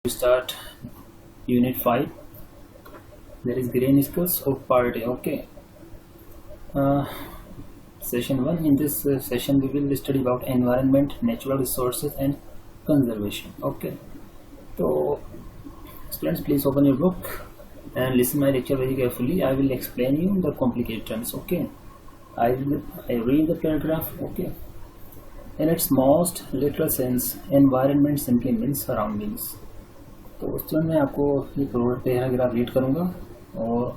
Start Unit 5. There is Green Skills of Part A. Okay. Session 1. In this session we will study about environment, natural resources and conservation. Okay. So students, please open your book and listen my lecture very carefully. I will explain you the complicated terms. Okay. I read the paragraph. Okay. In its most literal sense, environment simply means surroundings. तो उसमें मैं आपको ये paragraph read करूँगा और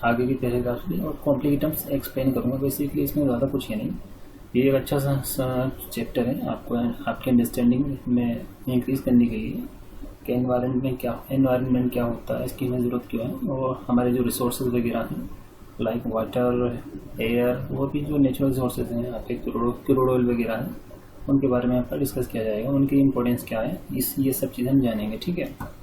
आगे की paragraph भी और कॉम्प्लिकेट टर्म्स एक्सप्लेन करूँगा। बेसिकली इसमें ज़्यादा कुछ है नहीं, ये एक अच्छा सा चैप्टर है आपको आपके अंडरस्टैंडिंग में इंक्रीज करने के लिए कि एनवायरनमेंट क्या होता है, इसकी हमें ज़रूरत क्यों है, और हमारे जो रिसोर्सेज वगैरह हैं लाइक वाटर, एयर, वो भी जो नेचुरल रिसोर्सेज हैं आपके क्रूड ऑयल वगैरह हैं, उनके बारे में आपका डिस्कस किया जाएगा, उनकी इम्पोर्टेंस क्या है, ये सब चीज़ें हम जानेंगे। ठीक है।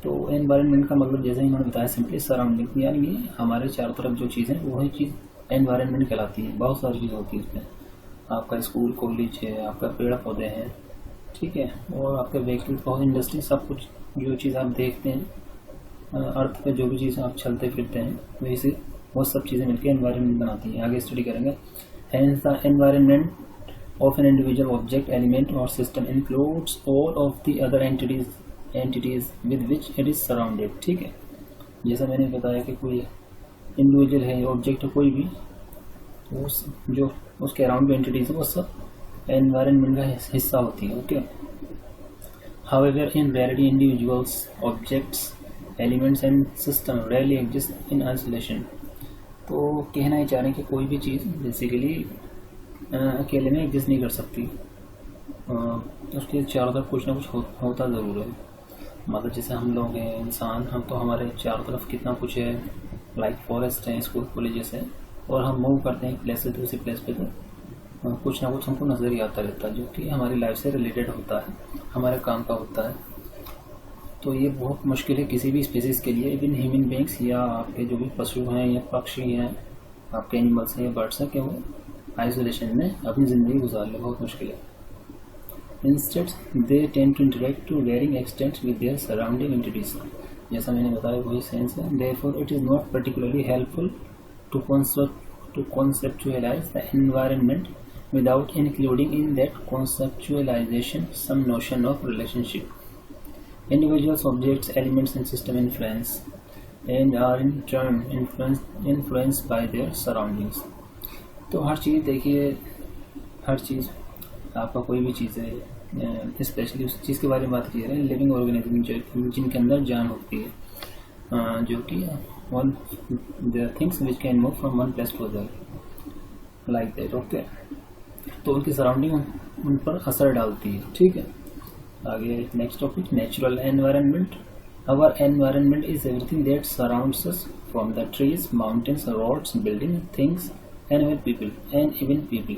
तो एनवायरनमेंट का मतलब जैसे ही इन्होंने बताया सिंपली सराउंडिंग, यानी हमारे चारों तरफ जो चीज़ें वही चीज़ एनवायरनमेंट कहलाती है। बहुत सारी चीज़ होती है इसमें, आपका स्कूल कॉलेज है, आपका पेड़ पौधे हैं, ठीक है, और आपके व्हीकल बहुत इंडस्ट्री, सब कुछ जो चीज़ आप देखते हैं अर्थ पे, जो भी चीज़ आप चलते फिरते हैं वही से वो सब चीज़ें मिलकर एनवायरनमेंट बनाती हैं। आगे स्टडी करेंगे। Hence the environment of an individual object, element or system includes all of the other entities with which it is surrounded। ठीक है, जैसा मैंने बताया कि कोई इंडिविजुअल है, ऑब्जेक्ट है कोई भी, तो जो उसके अराउंड एंटिटीज है वो सब एनवायरनमेंट का हिस्सा होती है। Okay. However, in reality, individuals, objects, elements and system rarely exist in isolation। तो कहना ही चाह रहे हैं कि कोई भी चीज़ बेसिकली अकेले में एग्जिस्ट नहीं कर सकती, उसके चारों तरफ कुछ ना कुछ होता ज़रूर है। मतलब जैसे हम लोग हैं इंसान, हम तो हमारे चारों तरफ कितना कुछ है, लाइक फॉरेस्ट है, स्कूल कॉलेजेस है, और हम मूव करते हैं प्लेस से दूसरी प्लेस पे, तो कुछ ना कुछ हमको नज़र ही आता रहता है जो कि हमारी लाइफ से रिलेटेड होता है, हमारे काम का होता है। तो ये बहुत मुश्किल है किसी भी स्पीसीज़ के लिए, इवन ह्यूमन बींग्स या आपके जो भी पशु हैं या पक्षी हैं, आपके एनिमल्स हैं या बर्ड्स हैं, कि वो आइसोलेशन में अपनी ज़िंदगी गुजार ले, बहुत मुश्किल है। Instead they tend to interact to varying extents with their surrounding entities. जैसा मैंने बताया वही सेंस है। Therefore it is not particularly helpful to conceptualize the environment without including in that conceptualization some notion of relationship। Individuals, objects, elements and system influence and are in turn influenced by their surroundings। तो हर चीज़ देखिए, हर चीज़ आपका कोई भी चीज़ है, specially उस चीज़ के बारे में बात की जा रही है, लिविंग ऑर्गेनिज्म जिनके अंदर जान होती है, जो कि one there things which can move from one place to other like that. Okay. तो उनकी सराउंडिंग उन पर असर डालती है। ठीक है। आगे next topic, natural environment. Our environment is everything that surrounds us from the trees, mountains, roads, building, things and even people.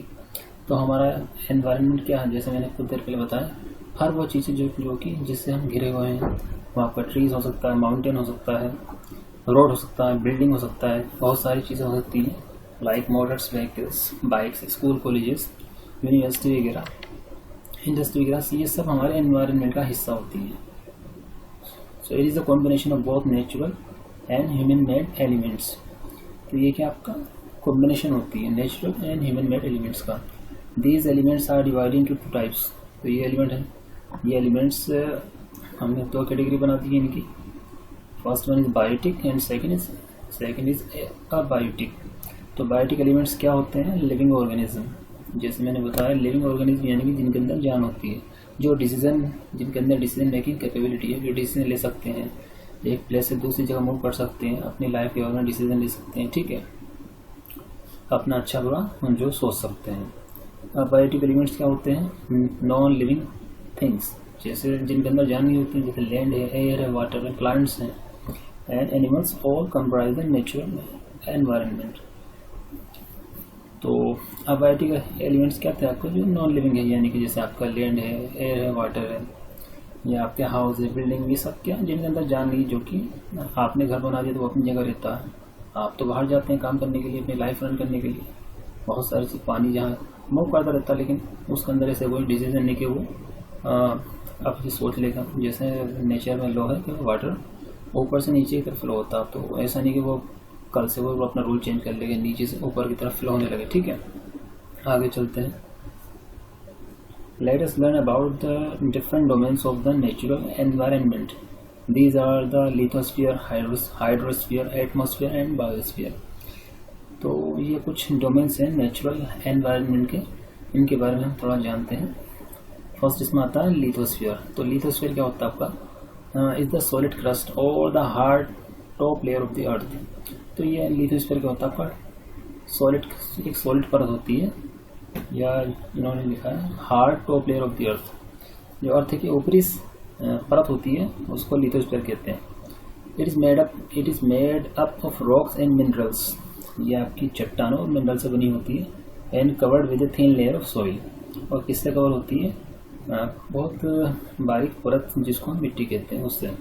तो हमारा एनवायरनमेंट क्या है, जैसे मैंने कुछ देर पहले बताया, हर वो चीज़ें जो कि जिससे हम घिरे हुए हैं, वो आपका ट्रीज हो सकता है, माउंटेन हो सकता है, रोड हो सकता है, बिल्डिंग हो सकता है, बहुत सारी चीज़ें हो सकती हैं, like motors, vehicles, bikes, school colleges, university वगैरह, इंडस्ट्री वगैरह, ये सब हमारे एनवायरनमेंट का हिस्सा होती है। So it is a combination of both natural and human made elements. तो ये क्या आपका कॉम्बिनेशन होती है natural and human made elements का। These elements are divided into two types. तो ये एलिमेंट है, ये एलिमेंट्स हमने दो कैटेगरी बना दी है इनकी। First one is biotic and second is abiotic. तो बायोटिक एलिमेंट्स क्या होते हैं, लिविंग ऑर्गेनिज्म। जैसे मैंने बताया, लिविंग ऑर्गेनिज्म यानी कि जिनके अंदर जान होती है, जो जिनके अंदर डिसीजन मेकिंग कैपेबिलिटी है, जो डिसीजन ले सकते हैं, एक प्लेस से दूसरी जगह मूव कर सकते हैं, अपनी लाइफ के बारे में डिसीजन ले सकते हैं। ठीक है, अपना अच्छा बुरा जो सोच सकते हैं। बायोटिक एलिमेंट्स क्या होते हैं, नॉन लिविंग थिंग्स, जैसे जिनके अंदर जान नहीं होती, जैसे लैंड है, एयर है, वाटर है, प्लांट्स हैं and animals, all comprise the natural environment. तो अबायोटिक एलिमेंट्स क्या थे आपको, जो नॉन लिविंग है, यानी कि जैसे आपका लैंड है, एयर है, वाटर है, या आपके हाउस है, बिल्डिंग, ये सब क्या जिनके अंदर जान नहीं, जो कि आपने घर बना दिया तो वो अपनी जगह रहता है, आप तो बाहर जाते हैं काम करने के लिए, अपनी लाइफ रन करने के लिए, बहुत सारी चीज़, पानी जहाँ मूव करता रहता है, लेकिन उसके अंदर ऐसे कोई डिसीजन नहीं कि वो आप ये सोच लेगा जैसे नेचर में लॉ है कि वाटर ऊपर से नीचे की तरफ फ्लो होता, तो ऐसा नहीं कि वो कल से वो अपना रूल चेंज कर लेगा, नीचे से ऊपर की तरफ फ्लो होने लगे। ठीक है, आगे चलते हैं। Let us learn about the different domains of the natural environment. These are the lithosphere, hydrosphere, atmosphere and biosphere. तो ये कुछ डोमेन्स हैं नेचुरल एनवायरनमेंट के, इनके बारे में हम थोड़ा जानते हैं। फर्स्ट इसमें आता है लिथोस्फीयर। तो लिथोस्फीयर क्या होता है आपका, इज द सॉलिड क्रस्ट और the hard top layer of the earth. तो ये लिथोस्फीयर क्या होता है आपका, सॉलिड, एक सॉलिड परत होती है, या इन्होंने लिखा है hard top layer of the earth, जो अर्थ की ऊपरी परत होती है उसको लिथोस्फीयर कहते हैं। It is made up of rocks and minerals, ये आपकी चट्टानों और मिनरल से बनी होती है। And covered with a thin layer of soil, और किससे कवर होती है, बहुत बारीक परत जिसको हम मिट्टी कहते हैं उससे।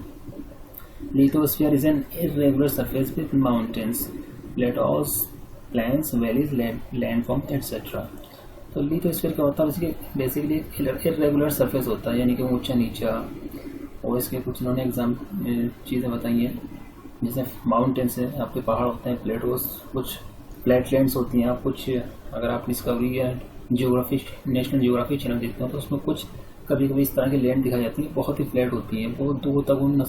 Lithosphere is an irregular surface with mountains, plateaus, plains, valleys, landform etcetera. तो लिथोस्फीयर क्या होता है, बेसिकली इर्रेगुलर सरफेस होता है, यानी कि ऊंचा नीचा। और इसके कुछ इन्होंने एग्जाम चीज़ें बताई हैं, जैसे माउंटेन्स है, आपके पहाड़ होते हैं, प्लेटोज, कुछ फ्लैटलैंड्स होती हैं। आप कुछ अगर आप डिस्कवरी या जियोग्राफी, नेशनल जियोग्राफी चैनल देखते हो तो उसमें कुछ कभी कभी इस तरह की लैंड दिखाई जाती है, बहुत ही फ्लैट होती है, बहुत दूर तक उन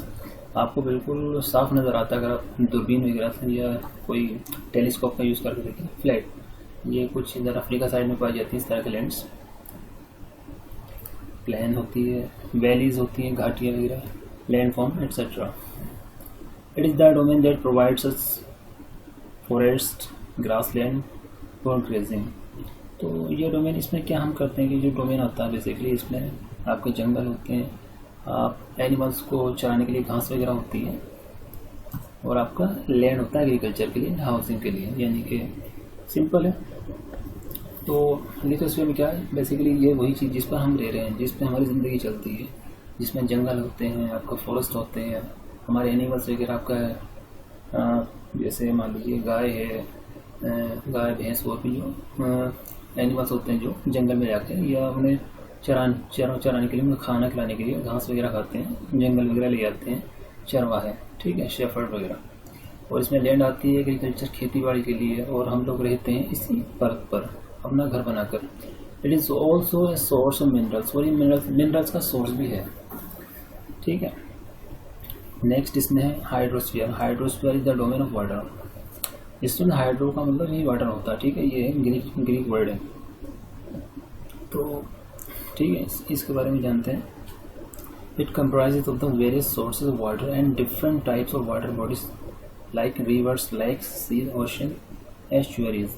आपको बिल्कुल साफ नज़र आता है अगर आप दूरबीन वगैरह से या कोई टेलीस्कोप का यूज़ करके देखें। फ्लैट, ये कुछ इधर अफ्रीका साइड में पाई जाती है इस तरह के लैंड्स। प्लेन होती है, वैलीज होती हैं, घाटियाँ वगैरह, landform etcetera. It is the domain that provides us forest, grassland for grazing. तो ये डोमेन, इसमें क्या हम करते हैं कि जो डोमेन आता है बेसिकली इसमें आपके जंगल होते हैं, आप एनिमल्स को चराने के लिए घास वगैरह होती है, और आपका लैंड होता है एग्रीकल्चर के लिए, हाउसिंग के लिए, यानी कि सिंपल है। तो लिथोस्फीयर में क्या है, बेसिकली ये वही चीज़ जिस पर हम रह रहे हैं, जिस पर हमारी ज़िंदगी चलती है, जिसमें जंगल होते हैं, आपका फॉरेस्ट होते हैं, हमारे एनिमल्स वगैरह आपका जैसे मान लीजिए गाय है, गाय भैंस, और भी जो एनिमल्स होते हैं जो जंगल में जाते हैं या उन्हें चराने के लिए, उन्हें खाना खिलाने के लिए घास वगैरह खाते हैं, जंगल वगैरह ले जाते हैं, चरवाहे, ठीक है, शेफर्ड वगैरह। और इसमें लैंड आती है एग्रीकल्चर, खेती बाड़ी के लिए, और हम लोग रहते हैं इसी परत पर अपना घर बनाकर। It is also a source of minerals, और ये मिनरल्स का सोर्स भी है। ठीक है, नेक्स्ट इसमें है hydrosphere. Hydrosphere is the domain of water. इसमें हाइड्रो का मतलब ही वाटर होता है, ठीक है, ये ग्रीक वर्ड है। तो ठीक है, इसके बारे में जानते हैं। It comprises of the various sources of water and different types of water bodies like rivers, lakes, sea, ocean, estuaries.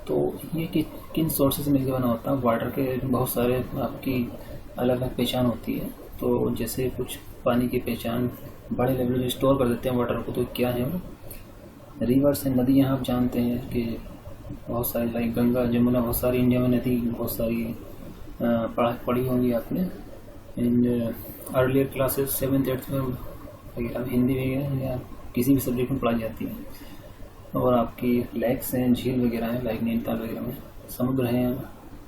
तो ये किन सोर्सेज से मिलकर बना होता है, वाटर के बहुत सारे आपकी अलग अलग पहचान होती है। तो जैसे कुछ पानी की पहचान बड़े लेवल में स्टोर कर देते हैं वाटर को, तो क्या है वो, रिवर्स है, नदियाँ आप जानते हैं कि बहुत सारी, लाइक गंगा, जमुना, बहुत सारी इंडिया में नदी, बहुत सारी पढ़ी होंगी आपने in earlier classes 7th 8th में वगैरह, हिंदी वगैरह या किसी भी सब्जेक्ट में पढ़ाई जाती है। और आपकी लेक्स हैं, झील वगैरह हैं, लाइक नैनीताल वगैरह में, समुद्र हैं,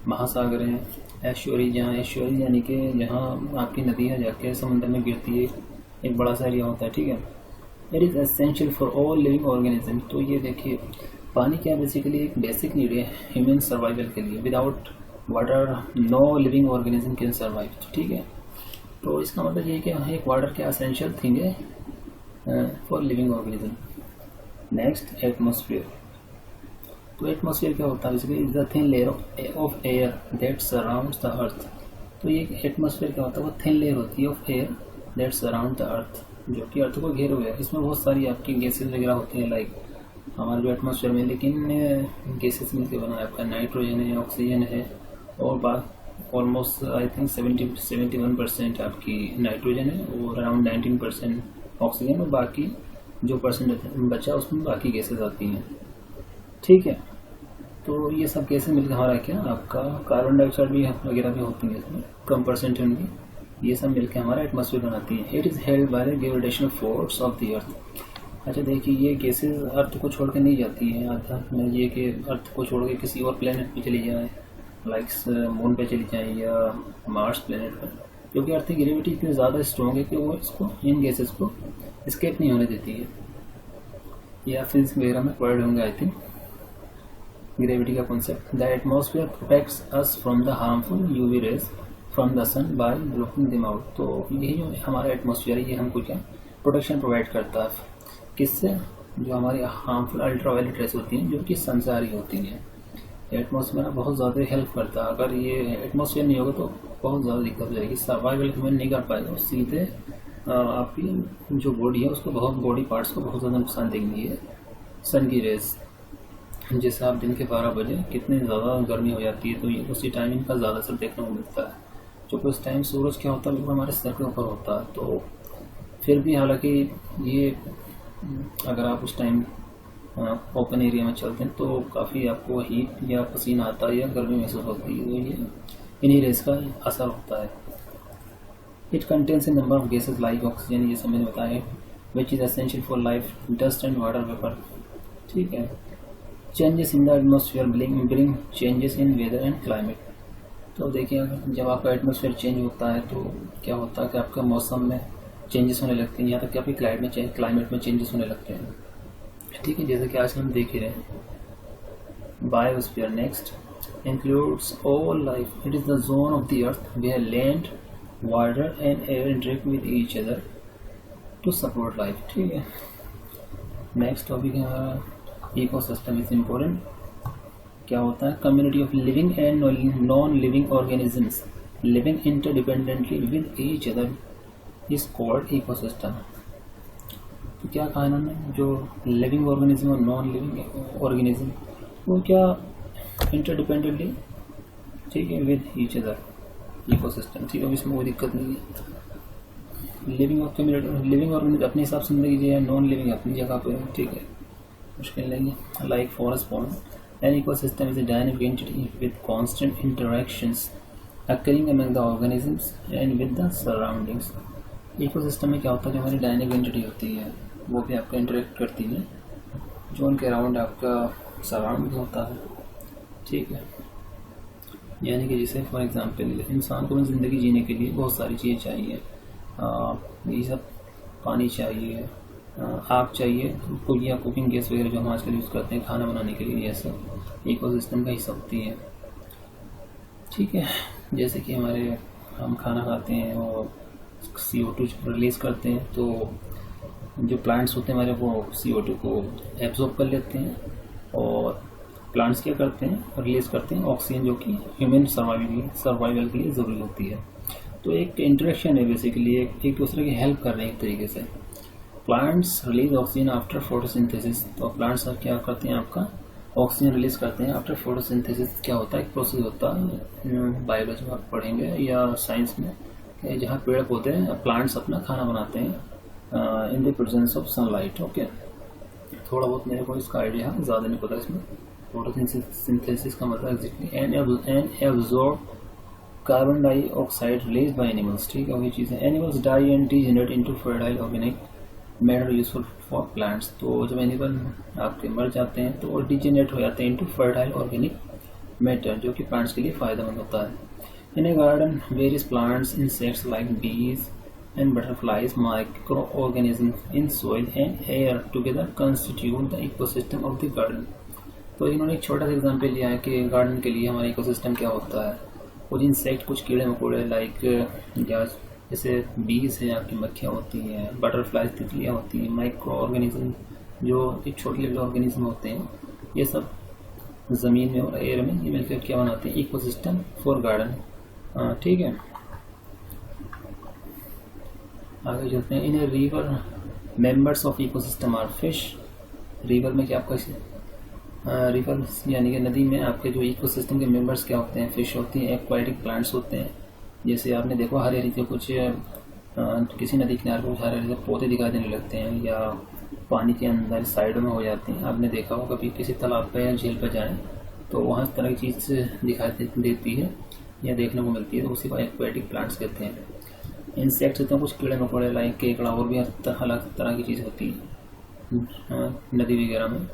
महासागर हैं, एस्चुअरी, जहाँ एस्चुअरी यानी कि जहाँ आपकी नदियाँ जाके समुद्र में गिरती है, एक बड़ा सा एरिया होता है, ठीक है। It is essential for all living organism. तो ये देखिए, पानी क्या बेसिकली एक बेसिक नीड है ह्यूमन सर्वाइवल के लिए। Without water no living organism can survive, ठीक है। तो इसका मतलब ये कि एक वाटर क्या एसेंशियल थिंग है for living organism. Next atmosphere. तो एटमॉस्फेयर क्या होता है, basically is the thin layer of air that surrounds the earth. तो ये एटमॉस्फेयर क्या होता है, वो थिन लेयर होती है of air that surround the earth, जो कि अर्थ को घेरे हुए है। इसमें बहुत सारी आपकी गैसेज वगैरह होती हैं, लाइक हमारे जो एटमॉस्फेयर में, लेकिन गैसेज मिलकर बना है आपका नाइट्रोजन है, ऑक्सीजन है, और ऑलमोस्ट आई थिंक 71% आपकी नाइट्रोजन है और अराउंड 19% ऑक्सीजन, और बाकी जो परसेंट बचा उसमें बाकी गैसेज आती हैं, ठीक है। तो ये सब गैसेज मिलकर हमारा क्या, आपका कार्बन डाइऑक्साइड भी वगैरह भी होती है इसमें, कम परसेंट उनकी, ये सब मिलकर हमारा एटमॉस्फेयर बनाती है। It is held by the gravitational force of the earth. अच्छा देखिए, ये गैसेज अर्थ को छोड़ के नहीं जाती है, अर्थात में ये कि अर्थ को छोड़ के किसी और प्लेनेट पे चली जाए, लाइक मून पे चली जाए या मार्स प्लेनेट पर, क्योंकि अर्थ की ग्रेविटी इतनी ज़्यादा स्ट्रॉन्ग है कि वो इसको इन गैसेस को स्केप नहीं होने देती है। या फिजिक्स वगैरह में पढ़ होंगे आई थिंक ग्रेविटी का concept. The atmosphere protects us from the harmful UV rays from the sun by blocking them out. तो यही जो हमारा एटमॉस्फेयर है ये हमको क्या प्रोटेक्शन प्रोवाइड करता है, किससे? जो हमारी हार्मफुल अल्ट्रावायलेट रेस होती हैं जो कि सन से आ रही होती हैं। एटमॉस्फेयर बहुत ज़्यादा हेल्प करता है। अगर ये एटमॉस्फेयर नहीं होगा तो बहुत ज़्यादा दिक्कत हो जाएगी, सर्वाइवल ह्यूमन नहीं कर पाएगा, सीधे आपकी जो बॉडी है उसको बॉडी पार्ट्स को बहुत ज़्यादा नुकसान देंगी है सन की रेस। जैसे आप दिन के 12 बजे कितनी ज़्यादा गर्मी हो जाती है तो ये उसी टाइम इनका ज़्यादा असर देखने को मिलता है, क्योंकि उस टाइम सूरज क्या होता है बिल्कुल हमारे सर के ऊपर होता है। तो फिर भी हालांकि ये अगर आप उस टाइम ओपन एरिया में चलते हैं तो काफ़ी आपको हीट या पसीना आता है या गर्मी महसूस होती है, तो ये इन्हीं रेस का असर होता है। It contains a number of gases like oxygen, ये सब मैंने बताया, which is essential for life, dust and water vapour. ठीक है। Changes in the atmosphere bring changes in weather and climate. तो देखिए अगर जब आपका एटमोसफियर चेंज होता है तो क्या होता है कि आपका मौसम में चेंजेस होने लगते हैं, यहाँ तक कि आपकी क्लाइमेट में चेंजेस होने लगते हैं। ठीक है, जैसे कि आज हम देख ही रहे हैं। Biosphere next includes all life. It is the zone of the earth where land, water and air interact with each other to support life. ठीक है। नेक्स्ट टॉपिक है हमारा इकोसिस्टम इज इम्पोर्टेंट। क्या होता है? Community of living and non living organisms living interdependently with each other is called ecosystem. तो क्या कहा इन्होंने, जो लिविंग ऑर्गेनिज्म और नॉन लिविंग ऑर्गेनिज्म वो क्या इंटरडिपेंडेंटली, ठीक है, विद ईच अदर इकोसिस्टम। ठीक है, इसमें कोई दिक्कत नहीं है। लिविंग ऑर्गेनिज्म अपने हिसाब से जिंदगी है, नॉन लिविंग अपनी जगह पे। ठीक है, मुश्किल नहीं है। Like forest pond an ecosystem is a dynamic entity with constant interactions occurring among the organisms and with the surroundings. Ecosystem में क्या होता है, जो हमारी डायनामिक एंटिटी होती है वो भी आपका इंटरेक्ट करती है, जो उनके अराउंड आपका सराउंड होता है। ठीक है, यानी कि जैसे फॉर एग्जांपल इंसान को ज़िंदगी जीने के लिए बहुत सारी चीज़ें चाहिए, ये सब पानी चाहिए, आग चाहिए, या कुकिंग गैस वगैरह जो हम आजकल यूज़ करते हैं खाना बनाने के लिए, ये सब इकोसिस्टम का हिस्सा होती है। ठीक है, जैसे कि हम खाना खाते हैं और CO2 रिलीज़ करते हैं, तो जो प्लांट्स होते हैं हमारे वो CO2 को एब्जॉर्ब कर लेते हैं और प्लांट्स क्या करते हैं, रिलीज करते हैं ऑक्सीजन, जो कि ह्यूमन सर्वाइवल के लिए ज़रूरी होती है। तो एक इंटरेक्शन है बेसिकली, एक दूसरे की हेल्प कर रहे हैं एक तरीके से। Plants release oxygen after photosynthesis. तो प्लांट्स क्या करते हैं, आपका ऑक्सीजन रिलीज करते हैं आफ्टर फोटोसिंथेसिस। क्या होता है, एक प्रोसेस होता है, बायोलॉजी में आप पढ़ेंगे या साइंस में, जहाँ पेड़ पौधे प्लांट्स अपना खाना बनाते हैं in the presence of sunlight. Okay, थोड़ा बहुत मेरे को इसका आइडिया है, ज़्यादा नहीं पता इसमें। फोटोसिंथेसिस का मतलब exactly and absorb carbon dioxide release by animals. ठीक है, वही चीज़ है। Animals die and degenerate into fertile organic matter useful for plants. तो जब एनिमल आपके मर जाते हैं तो डीजेनरेट हो जाते हैं इनटू फर्टाइल ऑर्गेनिक मैटर, जो कि प्लांट्स के लिए फ़ायदेमंद होता है। In a garden various plants insects like bees and butterflies, microorganisms in soil and air together constitute the ecosystem of the garden. तो इन्होंने एक छोटा सा एग्जांपल लिया है कि गार्डन के लिए हमारा इकोसिस्टम क्या होता है। कुछ इंसेक्ट, कुछ कीड़े मकोड़े लाइक जैसे बीज हैं, आपकी मक्खियाँ होती हैं, बटरफ्लाइज तितलियाँ होती हैं, माइक्रो ऑर्गेनिज्म जो एक छोटे लेवल ऑर्गेनिज्म होते हैं, ये सब ज़मीन में और एयर में ये मिलकर क्या बनाते हैं, इकोसिस्टम फॉर गार्डन। ठीक है, आगे चलते हैं। In a river members of ecosystem are fish. River में क्या आपका रिवर यानी कि नदी में आपके जो इकोसिस्टम के मेंबर्स क्या होते हैं, फिश होती हैं, एक्वाटिक प्लांट्स होते हैं। जैसे आपने देखो हरे हरे के कुछ किसी नदी किनारे पर हरे हरे पौधे दिखाई देने लगते हैं या पानी के अंदर साइडों में हो जाते हैं। आपने देखा होगा कभी किसी तालाब पर या झील पर जाएँ तो वहाँ इस तरह की चीज़ दिखाई देती है या देखने को मिलती है, तो उसी को एक्वाटिक प्लांट्स कहते हैं। इंसेक्ट्स होते हैं कुछ कीड़े मकोड़े लाइक केकड़ा और भी अलग तरह की चीज़ होती है नदी वगैरह में।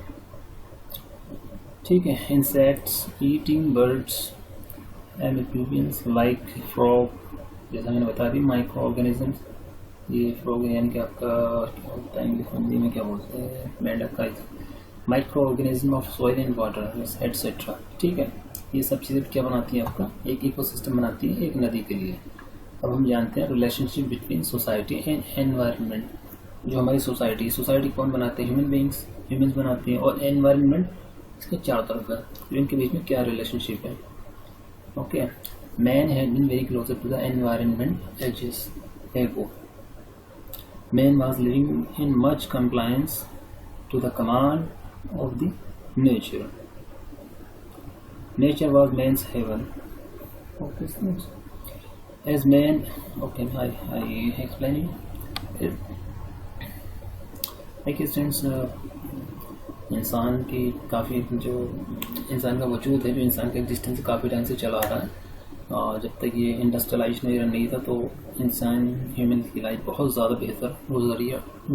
ठीक है, insects eating birds amphibians like frog जैसा मैंने बता दी माइक्रो ऑर्गेनिज्म, ये फ्रॉग यानी कि आपका क्या होता है इंग्लिश हिंदी में क्या बोलते हैं, मेंढक का micro organism of soil and water etcetera. ठीक है, ये सब चीज़ें क्या बनाती हैं, आपका एक इकोसिस्टम बनाती है एक नदी के लिए। अब हम जानते हैं relationship between society and environment. जो हमारी सोसाइटी कौन बनाते हैं, ह्यूमन्स बनाते हैं, और एनवायरनमेंट इसके चारों तरफ है, तो इनके बीच में क्या रिलेशनशिप है। Okay, man had been very closer to the environment ages ago. Man was living in much compliance to the command of the nature. Nature was man's heaven. Okay, as man, okay, I explain it. Like students, इंसान की काफ़ी जो इंसान का वजूद है, जो इंसान का एग्जिस्टेंस काफ़ी टाइम से चला आ रहा है। जब तक ये इंडस्ट्रियलाइज नहीं था तो इंसान ह्यूमन की लाइफ बहुत ज़्यादा बेहतर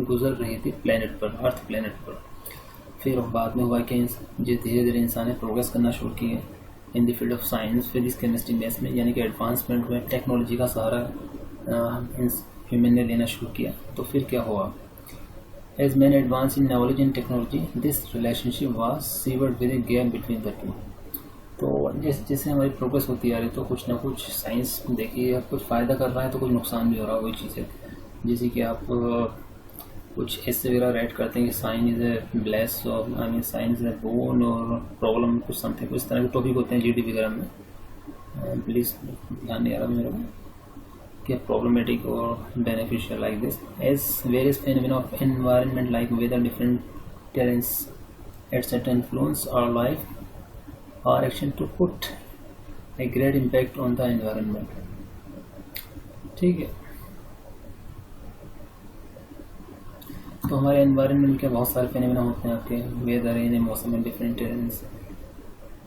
गुजर रही थी प्लेनेट पर, अर्थ प्लेनेट पर। फिर बाद में हुआ कि धीरे धीरे इंसान ने प्रोग्रेस करना शुरू किए in the field of science, physics, chemistry, maths में, यानी कि एडवांसमेंट में टेक्नोलॉजी का सहारा ह्यूमन ने लेना शुरू किया। तो फिर क्या हुआ, as man advance in knowledge and technology this relationship was severed with a gap between the two. तो जैसे जैसे हमारी प्रोग्रेस होती आ रही तो कुछ ना कुछ साइंस देखिए कुछ फ़ायदा कर रहा है तो कुछ नुकसान भी हो रहा है। वही चीज़ है जैसे कि आप कुछ ऐसे वगैरह राइट करते हैं कि साइन इज़ ए ब्लेस और I mean sine is a bone और प्रॉब्लम कुछ समथिंग, कुछ तरह के टॉपिक होते हैं जीडी वगैरह में। प्लीज़ ध्यान नहीं आ रहा मेरे को कि प्रॉब्लमेटिक और beneficial like this as various phenomena of environment like weather, different terrains etcetera influence our life or action to put a great impact on the environment। ठीक है, तो हमारे एनवायरनमेंट के बहुत सारे फेनोमेना होते हैं आपके, वेदर, रेन, मौसम एंड डिफरेंट टेरेंस,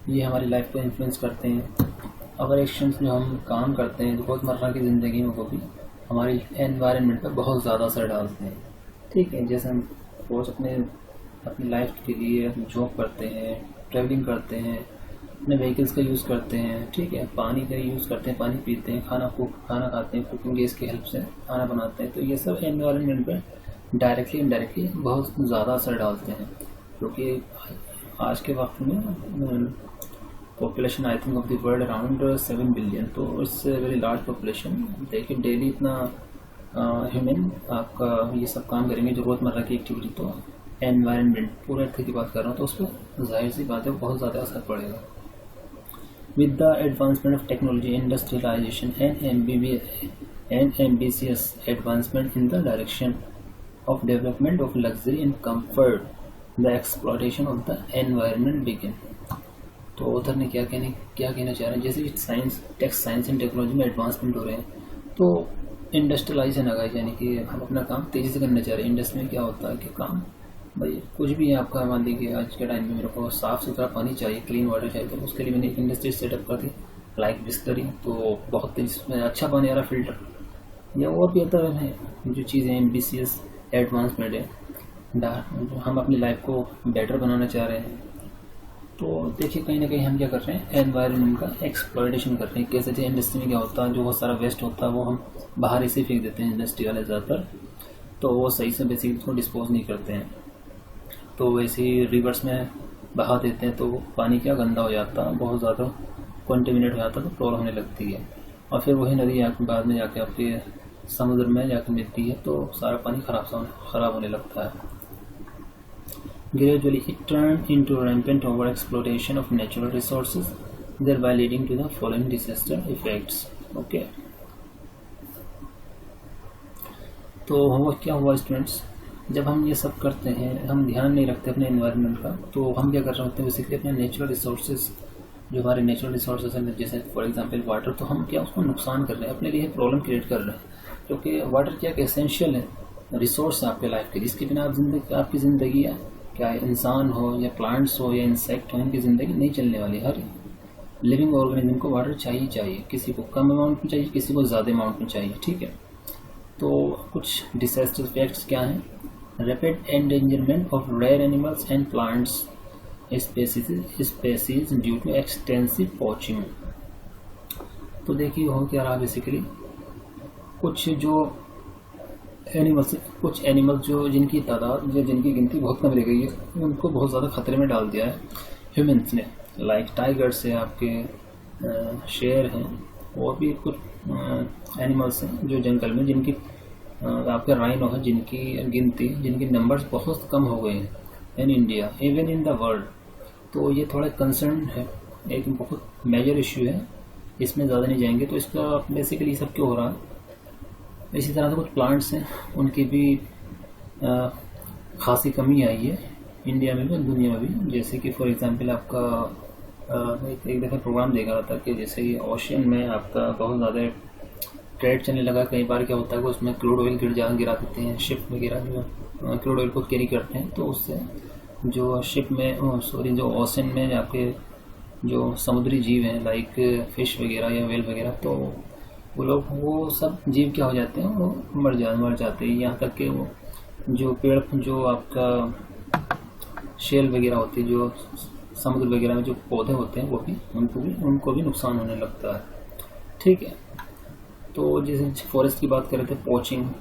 ये हमारी लाइफ को इन्फ्लुएंस करते हैं। अगर एक्शंस जो हम काम करते हैं रोज़मर्रा की ज़िंदगी में वो भी हमारी एनवायरनमेंट पर बहुत ज़्यादा असर डालते हैं। ठीक है, जैसे हम रोज़ अपनी लाइफ के लिए जॉब करते हैं, ट्रैवलिंग करते हैं, अपने व्हीकल्स का यूज़ करते हैं। ठीक है, पानी का यूज़ करते हैं, पानी पीते हैं, खाना खाते हैं, कुकिंग गैस की हेल्प से खाना बनाते हैं। तो ये सब एनवायरनमेंट पर डायरेक्टली इनडायरेक्टली बहुत ज़्यादा असर डालते हैं, क्योंकि आज के वक्त में population I think of the world around 7 billion, तो इट्स वेरी लार्ज पॉपुलेशन। देखिए डेली इतना ह्यूमन आपका ये सब काम करेंगे जो रोज़मर्रा की एक्टिविटी, तो एनवायरनमेंट पूरे अर्थ की बात कर रहा हूँ तो उस पर जाहिर सी बात है बहुत ज़्यादा असर पड़ेगा। With the advancement of technology, industrialization, and ambitious advancement in the direction of development of luxury and comfort, the exploitation of the environment began। तो उधर ने क्या कहना चाह रहे हैं, जैसे कि साइंस एंड टेक्नोलॉजी में एडवांसमेंट हो रहे हैं तो इंडस्ट्रियलाइजेशन आ गया, यानी कि हम अपना काम तेज़ी से करना चाह रहे हैं। इंडस्ट्री में क्या होता है कि काम भाई कुछ भी है आपका, मान लीजिए आज के टाइम में मेरे को साफ़ सुथरा पानी चाहिए, क्लीन वाटर चाहिए, तो उसके लिए मैंने एक इंडस्ट्री सेटअप कर दी लाइक बिस्लरी, तो बहुत तेज़ी में अच्छा पानी आ रहा फिल्टर या और भी अदर है जो चीज़ें एम्बिशियस एडवांसमेंट है, जो हम अपनी लाइफ को बेटर बनाना चाह रहे हैं। तो देखिए कहीं ना कहीं हम क्या कर रहे हैं, एनवायरनमेंट का एक्सप्लॉयटेशन कर रहे हैं। कैसे थे इंडस्ट्री में क्या होता है, जो बहुत सारा वेस्ट होता है वो हम बाहर ऐसे फेंक देते हैं इंडस्ट्री वाले ज़्यादातर, तो वो सही से बेसिकली उसको डिस्पोज नहीं करते हैं, तो वैसे ही रिवर्स में बहा देते हैं, तो पानी क्या गंदा हो जाता है, बहुत ज़्यादा कॉन्टेमिनेट हो जाता है, तो प्रॉब्लम होने लगती है। और फिर वही नदी बाद में जाके आपके समुद्र में जाकर मिलती है तो सारा पानी ख़राब होने लगता है। Gradually it turned into rampant over-exploitation of natural resources, thereby leading to the following disaster effects। Okay, तो हुआ क्या हुआ स्टूडेंट्स, जब हम ये सब करते हैं, हम ध्यान नहीं रखते अपने एनवायरनमेंट का, तो हम क्या कर रहे होते हैं बेसिकली अपने नेचुरल रिसोर्सेज, जो हमारे नेचुरल रिसोर्सेज हैं जैसे फॉर एग्जांपल वाटर, तो हम क्या उसको नुकसान कर रहे हैं, अपने लिए प्रॉब्लम क्रिएट कर रहे हैं। क्योंकि वाटर क्या एसेंशियल है, रिसोर्स है आपके लाइफ के, जिसके बिना आपकी ज़िंदगी है क्या इंसान हो या प्लांट्स हो या इंसेक्ट हो, इनकी ज़िंदगी नहीं चलने वाली। हर लिविंग ऑर्गेनिज्म को वाटर चाहिए, किसी को कम अमाउंट में चाहिए, किसी को ज़्यादा अमाउंट में चाहिए। ठीक है, तो कुछ डिसास्टर इफेक्ट्स क्या हैं, rapid endangerment of rare animals and plants species due to extensive poaching. तो देखिए हो क्या रहा बेसिकली, कुछ एनिमल्स जो जिनकी तादाद या जिनकी गिनती बहुत कम रह गई है उनको बहुत ज़्यादा खतरे में डाल दिया है ह्यूमंस ने। लाइक टाइगर्स है, आपके शेर हैं, और भी कुछ एनिमल्स हैं जो जंगल में जिनकी आपके राइनो है जिनकी नंबर्स बहुत कम हो गए हैं in India even in the world. तो ये थोड़ा कंसर्न है, एक बहुत मेजर इश्यू है, इसमें ज़्यादा नहीं जाएंगे। तो इसका बेसिकली सब क्यों हो रहा है। इसी तरह से कुछ प्लांट्स हैं उनकी भी खासी कमी आई है इंडिया में भी और दुनिया में भी। जैसे कि फॉर एग्जांपल आपका एक दफ़ा प्रोग्राम देखा रहा था कि जैसे ये ओशन में आपका बहुत ज़्यादा ट्रेड चलने लगा। कई बार क्या होता है कि उसमें क्रूड ऑयल गिरा देते हैं, शिप वगैरह जो क्रूड ऑयल को कैरी करते हैं, तो उससे जो शिप में जो ओशन में आपके जो समुद्री जीव हैं लाइक फिश वगैरह या वेल वगैरह, तो वो सब जीव क्या हो जाते हैं, वो मर जाते हैं। यहाँ तक कि वो जो पेड़ जो आपका शेल वगैरह होती है, जो समुद्र वगैरह में जो पौधे होते हैं, वो भी उनको भी नुकसान होने लगता है। ठीक है, तो जैसे फॉरेस्ट की बात कर रहे थे,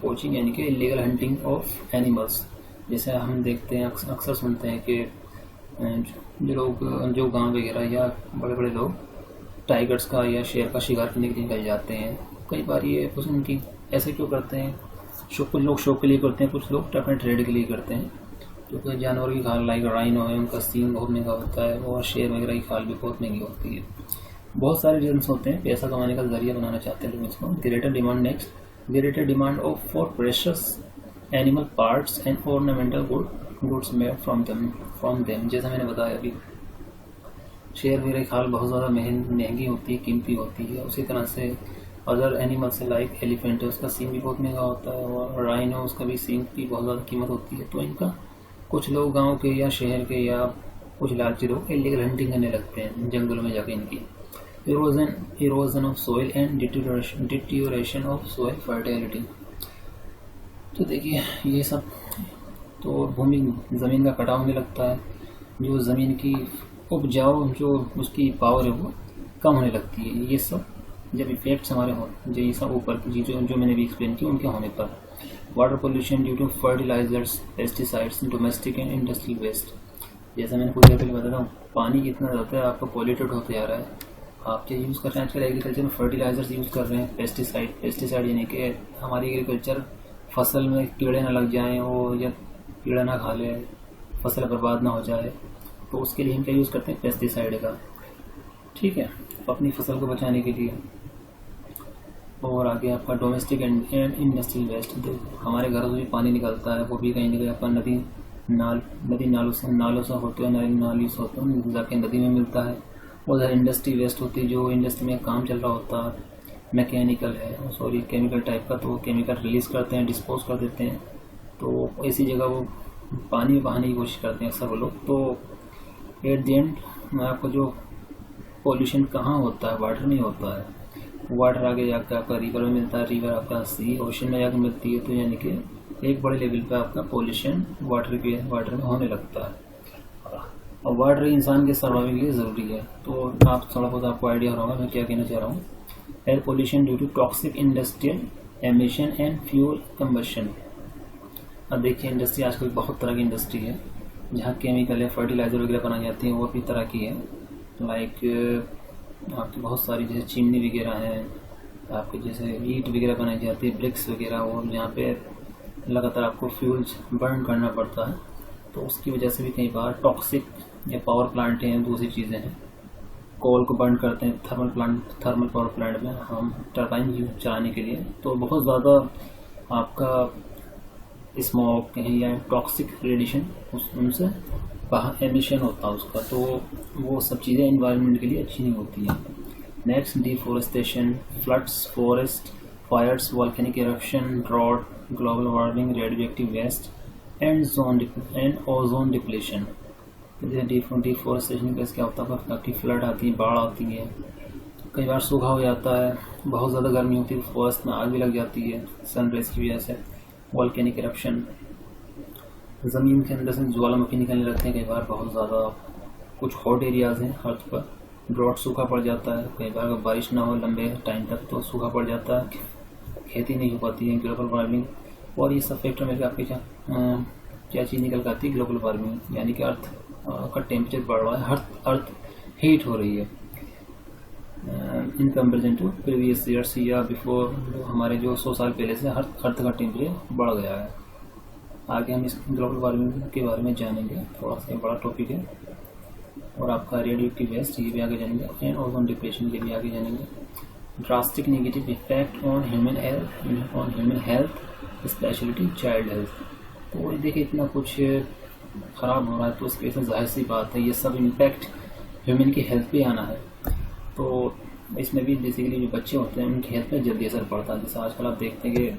पोचिंग यानी कि इलीगल हंटिंग ऑफ एनिमल्स। जैसे हम देखते हैं अक्सर सुनते हैं कि जो गांव वगैरह या बड़े बड़े लोग टाइगर्स का या शेर का शिकार करने के लिए निकल जाते हैं। कई बार ये उनकी ऐसे क्यों करते हैं, कुछ लोग शौक के लिए करते हैं, कुछ लोग अपने ट्रेड के लिए करते हैं। क्योंकि जानवर की खाल लाइक राइनो है, उनका सींग बहुत महंगा होता है, और शेर वगैरह की खाल भी बहुत महंगी होती है। बहुत सारे रीजन्स होते हैं, पैसा कमाने का जरिया बनाना चाहते हैं लोग इसको। Greater demand of for precious animal parts and ornamental goods made from them. जैसा मैंने बताया अभी, शेर वगैरह की खाल बहुत ज़्यादा महंगी होती है, कीमती होती है। उसी तरह से अदर एनिमल्स लाइक एलिफेंट है, उसका सींग भी बहुत महंगा होता है, और राइनो उसका भी सींग की बहुत ज़्यादा कीमत होती है। तो इनका कुछ लोग गांव के या शहर के या कुछ लालची लोग इलीगल हंटिंग करने लगते हैं जंगलों में जाके इनकी। Erosion of soil and deterioration of soil fertility. तो देखिए ये सब तो ज़मीन का कटाव होने लगता है, जो ज़मीन की उपजाऊ जो उसकी पावर है वो कम होने लगती है। ये सब जब इफेक्ट्स हमारे हो, जो ये सब ऊपर की चीज़ें जो मैंने भी एक्सप्लेन की उनके होने पर। Water pollution due to fertilisers, pesticides, domestic and industrial waste. जैसा मैंने कुछ देर पहले बताया हूँ, पानी कितना ज़्यादा आपका पॉल्यूटेड होते जा रहा है। आप जो यूज़ कर रहे हैं आजकल एग्रीकल्चर में, फर्टिलाइजर्स यूज़ कर रहे हैं, पेस्टिसाइड यानी कि हमारी एग्रीकल्चर फसल में कीड़े ना लग जाएं और या कीड़ा ना खा ले, फसल बर्बाद ना हो जाए, तो उसके लिए हम क्या यूज़ करते हैं, पेस्टिसाइड का। ठीक है, अपनी फसल को बचाने के लिए। और आगे आपका डोमेस्टिक एंड इंडस्ट्रियल वेस्ट, हमारे घरों से भी पानी निकलता है, वो भी कहीं ना कहीं आपका नदी नालों से होते हैं, नाली से होते हैं, जाके नदी में मिलता है। उधर इंडस्ट्री वेस्ट होती है, जो इंडस्ट्री में काम चल रहा होता है, मैकेनिकल है सॉरी केमिकल टाइप का, तो वो केमिकल रिलीज़ करते हैं, डिस्पोज कर देते हैं। तो इसी जगह वो पानी में बहाने की कोशिश करते हैं अक्सर वो लोग। तो एट द एंड आपको जो पॉल्यूशन कहाँ होता है, वाटर में होता है। वाटर आगे जाकर आपका रिवर में मिलता है, रिवर आपका सी ओशन में जाकर मिलती है। तो यानी कि एक बड़े लेवल पे आपका पॉल्यूशन वाटर में होने लगता है। और वाटर इंसान के सर्वाइवल के लिए ज़रूरी है। तो आप थोड़ा बहुत आपको आइडिया होगा मैं क्या कहना चाह रहा हूँ। Air pollution due to toxic industrial emission and fuel combustion. अब देखिए इंडस्ट्री आजकल बहुत तरह की इंडस्ट्री है, जहाँ केमिकल है, फर्टिलाइजर वगैरह बनाई जाती हैं, वो भी तरह की है। लाइक आपकी बहुत सारी जैसे चिमनी वगैरह हैं, आपके जैसे ईट वगैरह बनाई जाती है, ब्रिक्स वगैरह, और यहाँ पे लगातार आपको फ्यूल्स बर्न करना पड़ता है। तो उसकी वजह से भी कई बार टॉक्सिक या पावर प्लांट हैं, दूसरी चीज़ें हैं, कोल को बर्न करते हैं थर्मल पावर प्लांट में हम टरबाइन चलाने के लिए। तो बहुत ज़्यादा आपका स्मोक कहें या टॉक्सिक रेडिएशन उनसे बाहर एमिशन होता है उसका। तो वो सब चीज़ें एनवायरनमेंट के लिए अच्छी नहीं होती हैं। Next, deforestation, floods, forest fires, volcanic eruption, drought, global warming, radioactive waste and ozone depletion. Deforestation का क्या होता है, आपकी फ्लड आती है, बाढ़ आती है, कई बार सूखा हो जाता है, बहुत ज़्यादा गर्मी होती है, फॉरेस्ट में आग भी लग जाती है सनराइज की वजह से। वॉल्केनिक इरप्शन, ज़मीन के अंदर से ज्वालामुखी निकलने लगते हैं कई बार बहुत ज़्यादा। कुछ हॉट एरियाज़ हैं अर्थ पर, ड्रॉट सूखा पड़ जाता है कई बार, अगर बारिश ना हो लंबे टाइम तक तो सूखा पड़ जाता है, खेती नहीं हो पाती है, ग्लोबल वार्मिंग, और ये सब फैक्टर में आपके क्या चीज़ निकल कर आती है, ग्लोबल वार्मिंग, यानी कि अर्थ का टेम्परेचर बढ़ रहा है, अर्थ हीट हो रही है in comparison to previous years या बिफोर, हमारे जो 100 साल पहले से अर्थ का टेम्परेचर बढ़ गया है। आगे हम इस ग्लोबल वार्मिंग के बारे में जानेंगे, थोड़ा सा बड़ा टॉपिक है, और आपका रेडियो एक्टिव वेस्ट ये भी आगे जानेंगे, एंड ओजोन डिप्लेशन के भी आगे जानेंगे। Drastic negative effect on human health speciality child health. तो देखिए इतना कुछ ख़राब हो रहा है, तो उसके से जाहिर सी बात है ये सब इम्पैक्ट ह्यूमन की हेल्थ पे आना है। तो इसमें भी बेसिकली जो बच्चे होते हैं उनकी हेल्थ पे जल्दी असर पड़ता है। जैसे आजकल आप देखते हैं कि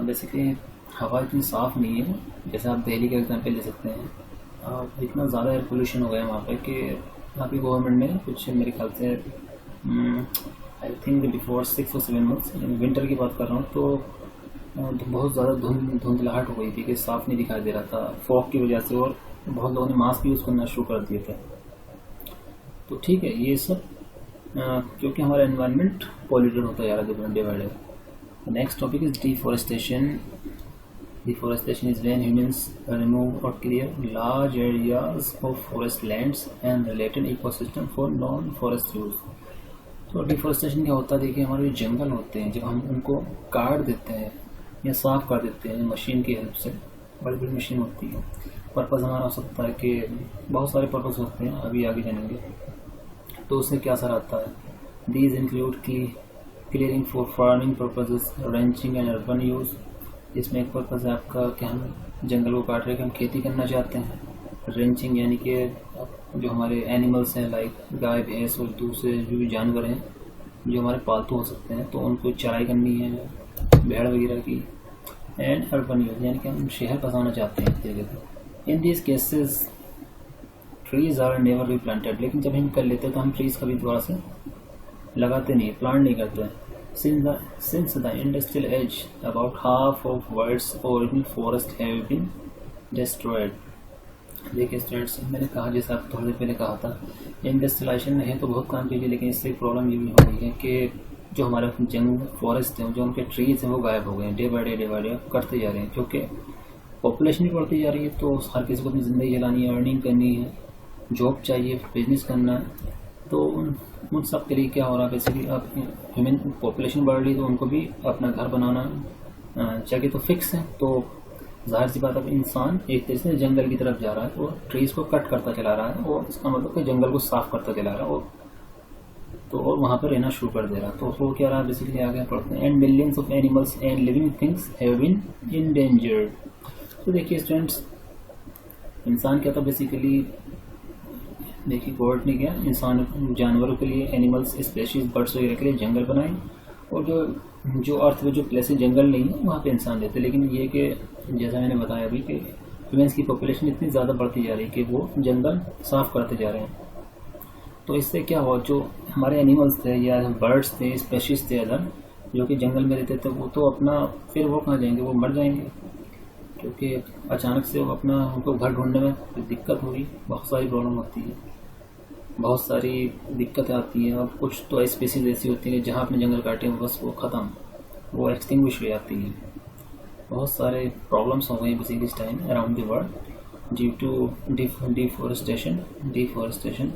बेसिकली हवा इतनी साफ़ नहीं है, जैसे आप दिल्ली का एग्जाम्पल ले सकते हैं, इतना ज़्यादा एयर पोल्यूशन हो गया है वहाँ पे कि यहाँ की गवर्नमेंट ने कुछ मेरे ख्याल से आई थिंक बिफोर 6 और 7 मंथ्स, विंटर की बात कर रहा हूँ, तो बहुत ज़्यादा धुंधलाहट हो गई थी कि साफ़ नहीं दिखाई दे रहा था फॉग की वजह से, और बहुत लोगों ने मास्क यूज़ करना शुरू कर दिए थे। तो ठीक है, ये सब क्योंकि हमारा एनवायरनमेंट पॉल्यूटेड होता जा रहा है day by day. Next topic is deforestation. Deforestation is when humans remove or clear large areas of forest lands and related ecosystem for non-forest use. तो डिफॉरेस्टेशन क्या होता है, देखिए हमारे जो जंगल होते हैं जब हम उनको काट देते हैं या साफ कर देते हैं मशीन की हेल्प से, बड़ी बड़ी मशीन होती है, पर्पज़ हमारा हो सकता है कि बहुत सारे पर्पज़ होते हैं, अभी आगे जानेंगे। तो उससे क्या असर आता है, these include clearing for farming purposes, wrenching and urban use. इसमें एक पर्पज़ है आपका कि हम जंगल को काट रहे हैं कि हम खेती करना चाहते हैं। रेंचिंग यानी कि जो हमारे एनिमल्स हैं लाइक गाय भैंस और दूसरे जो भी जानवर हैं जो हमारे पालतू हो सकते हैं, तो उनको चराई करनी है भेड़ वगैरह की। एंड अर्बन यूज यानी कि हम शहर बसाना चाहते हैं इस तरीके से। In this cases trees are never be planted, लेकिन जब हम कर लेते हैं तो हम ट्रीज कभी दोबारा से लगाते नहीं, प्लांट नहीं करते। Since the industrial age, about half of world's original forests have been destroyed. देखिए स्टूडेंट्स, मैंने कहा जैसे आप थोड़ी देर पहले कहा था, इंडस्ट्रियलाइजेशन है तो बहुत काम कीजिए, लेकिन इससे प्रॉब्लम ये भी हो गई है कि जो हमारे जंगल फॉरेस्ट हैं, जो उनके ट्रीज हैं, वो गायब हो गए हैं, डे बाय डे करते जा रहे हैं, क्योंकि पॉपुलेशन भी बढ़ती जा रही है। तो हर किसी को अपनी ज़िंदगी चलानी है, अर्निंग करनी है, जॉब चाहिए, बिजनेस करना है। तो उन सब के लिए क्या हो रहा है, बेसिकली अब ह्यूमन पॉपुलेशन बढ़ रही है तो उनको भी अपना घर बनाना चाहिए, तो फिक्स है। तो जाहिर सी बात, अब इंसान एक तरह से जंगल की तरफ जा रहा है और ट्रीज को कट करता चला रहा है, और इसका मतलब कि जंगल को साफ करता चला रहा है, और वहाँ पर रहना शुरू कर दे रहा है। तो वो क्या रहा बेसिकली आगे पढ़ते हैं। And millions of animals and living things have been endangered. तो देखिए स्टूडेंट्स, इंसान क्या था बेसिकली, देखिए गॉड ने क्या इंसान जानवरों के लिए, एनिमल्स स्पेशीज बर्ड्स वगैरह के लिए जंगल बनाए, और जो अर्थ में जो प्लेसेस जंगल नहीं है वहाँ पे इंसान रहते। लेकिन ये कि जैसा मैंने बताया अभी कि ह्यूमन्स की पॉपुलेशन इतनी ज़्यादा बढ़ती जा रही है कि वो जंगल साफ करते जा रहे हैं। तो इससे क्या हुआ, जो हमारे एनिमल्स थे या बर्ड्स थे, स्पेशीज थे अदर जो कि जंगल में रहते थे, वो तो अपना फिर वो कहाँ जाएंगे, वो मर जाएंगे, क्योंकि अचानक से वो अपना उनको घर ढूंढने में दिक्कत हुई, बहुत सारी प्रॉब्लम होती है, बहुत सारी दिक्कतें आती हैं। और कुछ तो स्पीसीज ऐसी होती हैं जहाँ अपने जंगल काटे हैं बस वो ख़त्म, वो एक्सटिंग्विश हो जाती है। बहुत सारे प्रॉब्लम्स हो गए बेसिकली इस time around the world due to deforestation.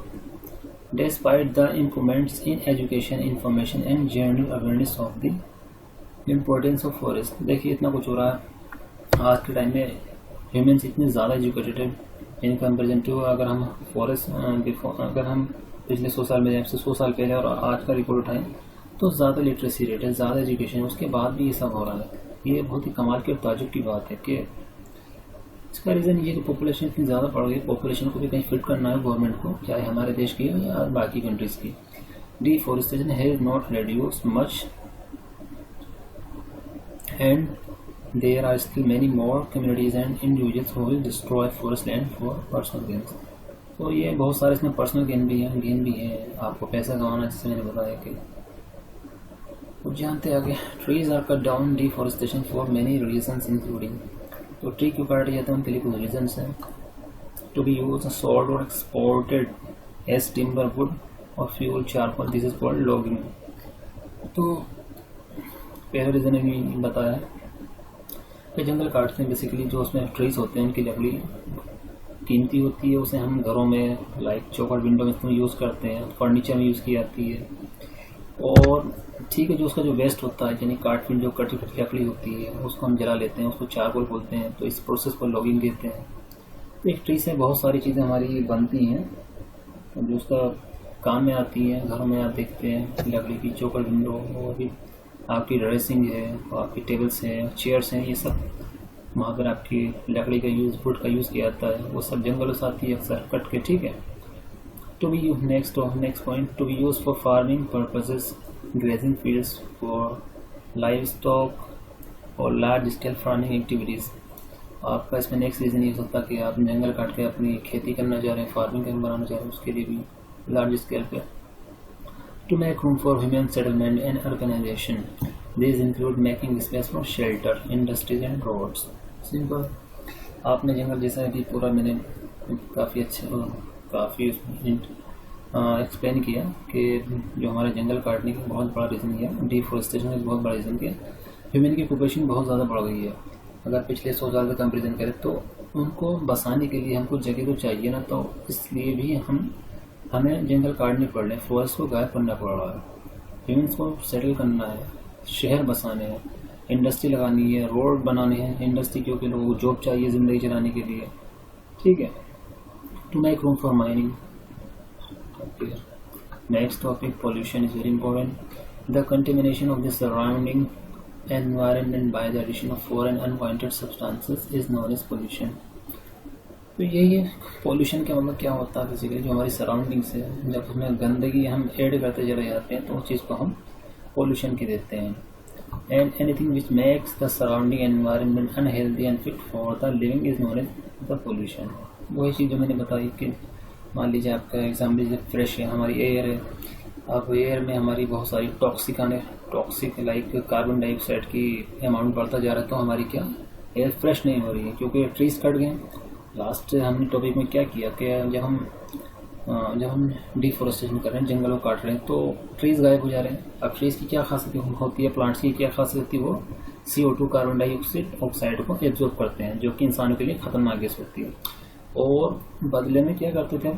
Despite the improvements in education, information and general awareness of the importance of forest. देखिए इतना कुछ हो रहा है आज के टाइम में, ह्यूमन्स इतने ज़्यादा एजुकेटेड हैं इन कंपेरिजन टू अगर हम अगर हम पिछले 100 साल में जाए, 100 साल पहले और आज का रिपोर्ट उठाएं, तो ज़्यादा लिटरेसी रेट है, ज़्यादा एजुकेशन है, उसके बाद भी ये सब हो रहा है। ये बहुत ही कमाल की और ताजुब की बात है कि इसका रीज़न ये कि पॉपुलेशन इतनी ज़्यादा बढ़ गई, पॉपुलेशन को भी कहीं फिट करना है गवर्नमेंट को, चाहे हमारे देश की हो या बाकी कंट्रीज़ की। Deforestation has not reduced much and there are still many more communities and individuals who will destroy forest land for personal gains। तो ये बहुत सारे इसमें पर्सनल गेन भी है, आपको पैसा कमाना, जैसे मैंने बताया कि कुछ जानते आगे। Trees are cut down deforestation for many reasons including. तो ट्री क्यों काटे जाते हैं, उनके लिए कुछ रीजंस हैं। टू बी यूज सोल्ड और एक्सपोर्टेड एज टिम्बर, वुड और fuel, charcoal, this is called logging. तो पहले रीज़न भी बताया कि जंगल काटते हैं बेसिकली, जो उसमें ट्रीज होते हैं उनकी लकड़ी कीमती होती है, उसे हम घरों में लाइक चौखट विंडो में इसमें यूज़ करते हैं, फर्नीचर में यूज़ की जाती है। और ठीक है, जो उसका जो वेस्ट होता है यानी काट पिन जो कटी कटी लकड़ी होती है उसको हम जला लेते हैं, उसको चारकोल बोलते हैं। तो इस प्रोसेस को लॉगिंग कहते हैं। तो एक ट्री से बहुत सारी चीज़ें हमारी बनती हैं जो उसका काम में आती हैं। घरों में आप देखते हैं लकड़ी की चौखट विंडो, और भी आपकी ड्रेसिंग है, आपकी टेबल्स हैं, चेयर्स हैं, ये सब वहाँ पर आपकी लकड़ी का यूज़, वुड का यूज़ किया जाता है। वो सब जंगलों से आती है अक्सर कट के, ठीक है। To be next point, to be used for farming purposes, grazing fields for livestock और large scale farming activities। आपका इसमें नेक्स्ट रीज़न ये हो सकता है कि आप जंगल काट के अपनी खेती करना चाह रहे हैं, फार्मिंग बनाना चाह रहे हैं, उसके लिए भी लार्ज स्केल पे। To make room for human settlement and urbanization, these include making space for shelter, industries and roads। Simple, आपने जंगल जैसा कि पूरा मैंने काफ़ी एक्सप्लेन किया कि जो हमारे जंगल काटने का बहुत बड़ा रीज़न किया, डिफॉरेस्टेशन का बहुत बड़ा रीज़न किया। ह्यूमन की पॉपुलेशन बहुत ज़्यादा बढ़ गई है। अगर पिछले 100 साल का कंपेरिजन करें तो उनको बसाने के लिए हमको जगह तो चाहिए ना, तो इसलिए भी हमें जंगल काटने पड़ रहे हैं, फॉरेस्ट को गायब करना पड़ रहा है। ह्यूमन्स को सेटल करना है, शहर बसाने हैं, इंडस्ट्री लगानी है, रोड बनाने हैं, इंडस्ट्री क्योंकि लोगों को जॉब चाहिए ज़िंदगी चलाने के लिए, ठीक है। To make room for mining. Okay. Next topic, pollution is very important. The contamination of the surrounding environment by the addition of foreign unwanted substances is known as pollution. तो यही है पॉल्यूशन का मतलब क्या होता है। बेसिकली जो हमारी सराउंडिंग्स है, जब उसमें गंदगी हम ऐड करते चले जाते हैं तो उस चीज़ को हम पॉल्यूशन की देते हैं। And anything which makes the surrounding environment unhealthy and fit for the living is known as the pollution। वही चीज़ जो मैंने बताई कि मान लीजिए आपका एग्जाम्पल जैसे फ्रेश है, हमारी एयर है, अब एयर में हमारी बहुत सारी टॉक्सिक लाइक कार्बन डाइऑक्साइड की अमाउंट बढ़ता जा रहा है, तो हमारी क्या एयर फ्रेश नहीं हो रही है क्योंकि ट्रीज कट गए। लास्ट हमने टॉपिक में क्या किया कि जब हम डिफॉरेस्टेशन कर रहे हैं, जंगलों काट रहे हैं, तो ट्रीज गायब हो जा रहे हैं। अब ट्रीज की क्या खासियत होती है, प्लांट्स की क्या खासियत होती है, वो CO2 कार्बन डाइऑक्साइड को एब्जॉर्ब करते हैं, जो कि इंसानों के लिए खतरनाक गैस होती है। और बदले में क्या करते थे,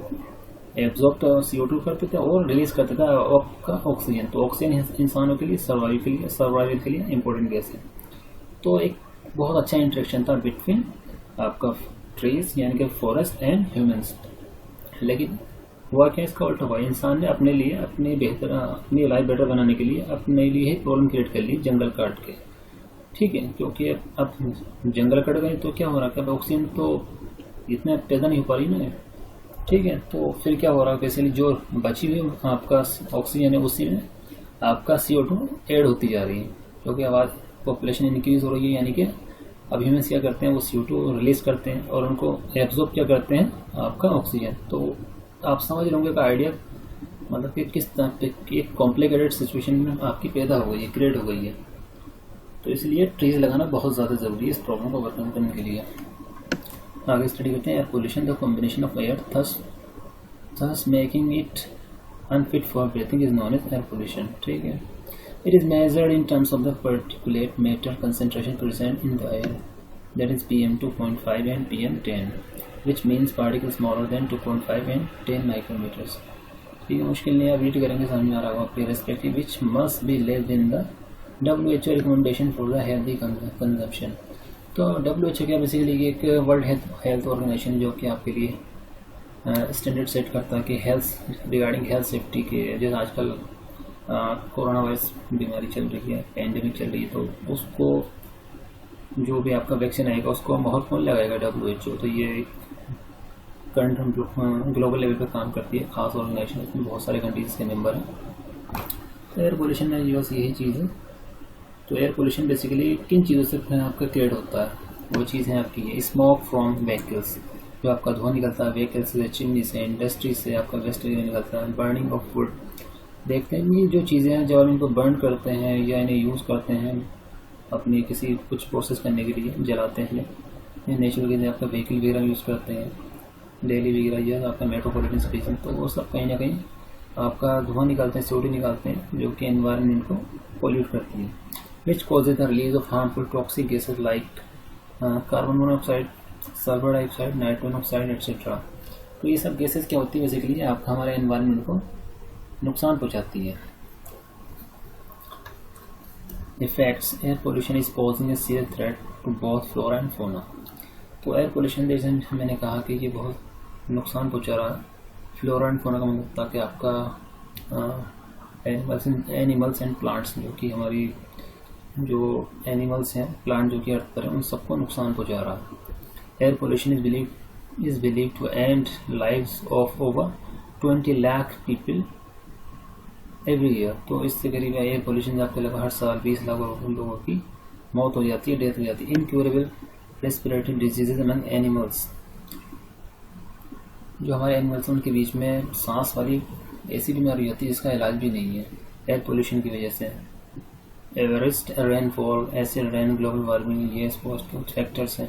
एब्जॉर्ब CO2 करते थे और रिलीज करते थे आपका ऑक्सीजन। तो ऑक्सीजन इंसानों के लिए सर्वाइवल के लिए इम्पोर्टेंट गैस है। तो एक बहुत अच्छा इंटरेक्शन था बिटवीन आपका ट्रीज यानी कि फॉरेस्ट एंड ह्यूमंस। लेकिन हुआ क्या, इसका उल्टा हुआ। इंसान ने अपने लिए अपनी लाइफ बेटर बनाने के लिए अपने लिए ही प्रॉब्लम क्रिएट कर ली जंगल काट के, ठीक है। क्योंकि अब जंगल कट गए तो क्या हो रहा है, ऑक्सीजन तो इतना पैदा नहीं हो पा रही ना, ठीक है। तो फिर क्या हो रहा है, बेसिकली जो बची हुई आपका ऑक्सीजन है उसी में आपका CO2 ऐड होती जा रही है, क्योंकि अब पॉपुलेशन इंक्रीज हो रही है। यानी कि अब ह्यूमंस क्या करते हैं, वो CO2 रिलीज करते हैं और उनको एब्जॉर्ब क्या करते हैं, आपका ऑक्सीजन। तो आप समझ लोगे का आइडिया, मतलब कि किस तरह की एक कॉम्प्लिकेटेड सिचुएशन में आपकी पैदा हो गई है, क्रिएट हो गई है। तो इसलिए ट्रीज लगाना बहुत ज़्यादा ज़रूरी है इस प्रॉब्लम को ओवरकम करने के लिए। आगे स्टडी करते हैं air pollution. The combination of air thus making it unfit for breathing is known as air pollution, ठीक है। It is measured in terms of the particulate matter concentration present in the air, that is PM2.5 and PM10, which means particles smaller than 2.5 and 10 micrometers। ठीक है, मुश्किल नहीं, आप read करेंगे समझ में आ रहा होगा आपके respective, which must be less than the WHO recommendation for the healthy consumption। तो WHO क्या बेसिकली एक वर्ल्ड हेल्थ ऑर्गेनाइजेशन जो कि आपके लिए स्टैंडर्ड सेट करता है कि हेल्थ रिगार्डिंग हेल्थ सेफ्टी के, जैसे आजकल कोरोना वायरस बीमारी चल रही है, पैंडेमिक चल रही है, तो उसको जो भी आपका वैक्सीन आएगा उसको बहुत कौन लगाएगा, WHO। तो ये करंट ग्लोबल लेवल पर काम करती है, खास ऑर्गेनाइजेशन, इसमें बहुत सारे कंट्रीज के मेंबर हैं। तो एयर पोल्यूशन में बस यही चीज़ है। तो एयर पोल्यूशन बेसिकली किन चीज़ों से आपका क्रिएट होता है, वो चीज़ है आपकी ये स्मोक फ्रॉम व्हीकल्स, जो आपका धुआं निकलता है व्हीकल्स से, चिमनी से, इंडस्ट्री से आपका वेस्ट निकलता है, बर्निंग ऑफ वुड। देखते हैं ये जो चीज़ें हैं जब इनको बर्न करते हैं या इन्हें यूज़ करते हैं अपनी किसी कुछ प्रोसेस करने के लिए, जलाते हैं, नेचुरल गैस आपका व्हीकल वगैरह यूज़ करते हैं, डेली वगैरह या आपका मेट्रोपॉलिटन सिटीज, तो वो सब कहीं ना कहीं आपका धुआं निकालते हैं, CO2 निकालते हैं, जो कि एनवायरनमेंट को पॉल्यूट करती है। which causes the release of harmful toxic gases like carbon monoxide, sulphur dioxide, nitrogen oxide etcetera. तो ये सब गैसेस क्या होती है बेसिकली आपका हमारे एनवायरनमेंट को नुकसान पहुंचाती है। Effects, air pollution is posing a serious threat to both flora and fauna. तो एयर पोल्यूशन जैसे मैंने कहा कि ये बहुत नुकसान पहुंचा रहा है फ्लोरा एंड फोना का मतलब ताकि आपका एनिमल्स एंड प्लांट्स जो कि हमारी जो एनिमल्स हैं प्लांट जो कि अर्थ पर है उन सबको नुकसान पहुंचा रहा है। Air pollution is believe to end lives of over 20 lakh people every year. तो इससे करीब एयर पोल्यूशन से आपको लगा हर साल 20 लाख लोगों की मौत हो जाती है, डेथ हो जाती है। Incurable respiratory diseases among animals, जो हमारे एनिमल्स हैं उनके बीच में सांस वाली ऐसी बीमारी होती है जिसका इलाज भी नहीं है एयर पोल्यूशन की वजह से। Everest rainfall, acid rain, global warming, ये कुछ फैक्टर्स हैं।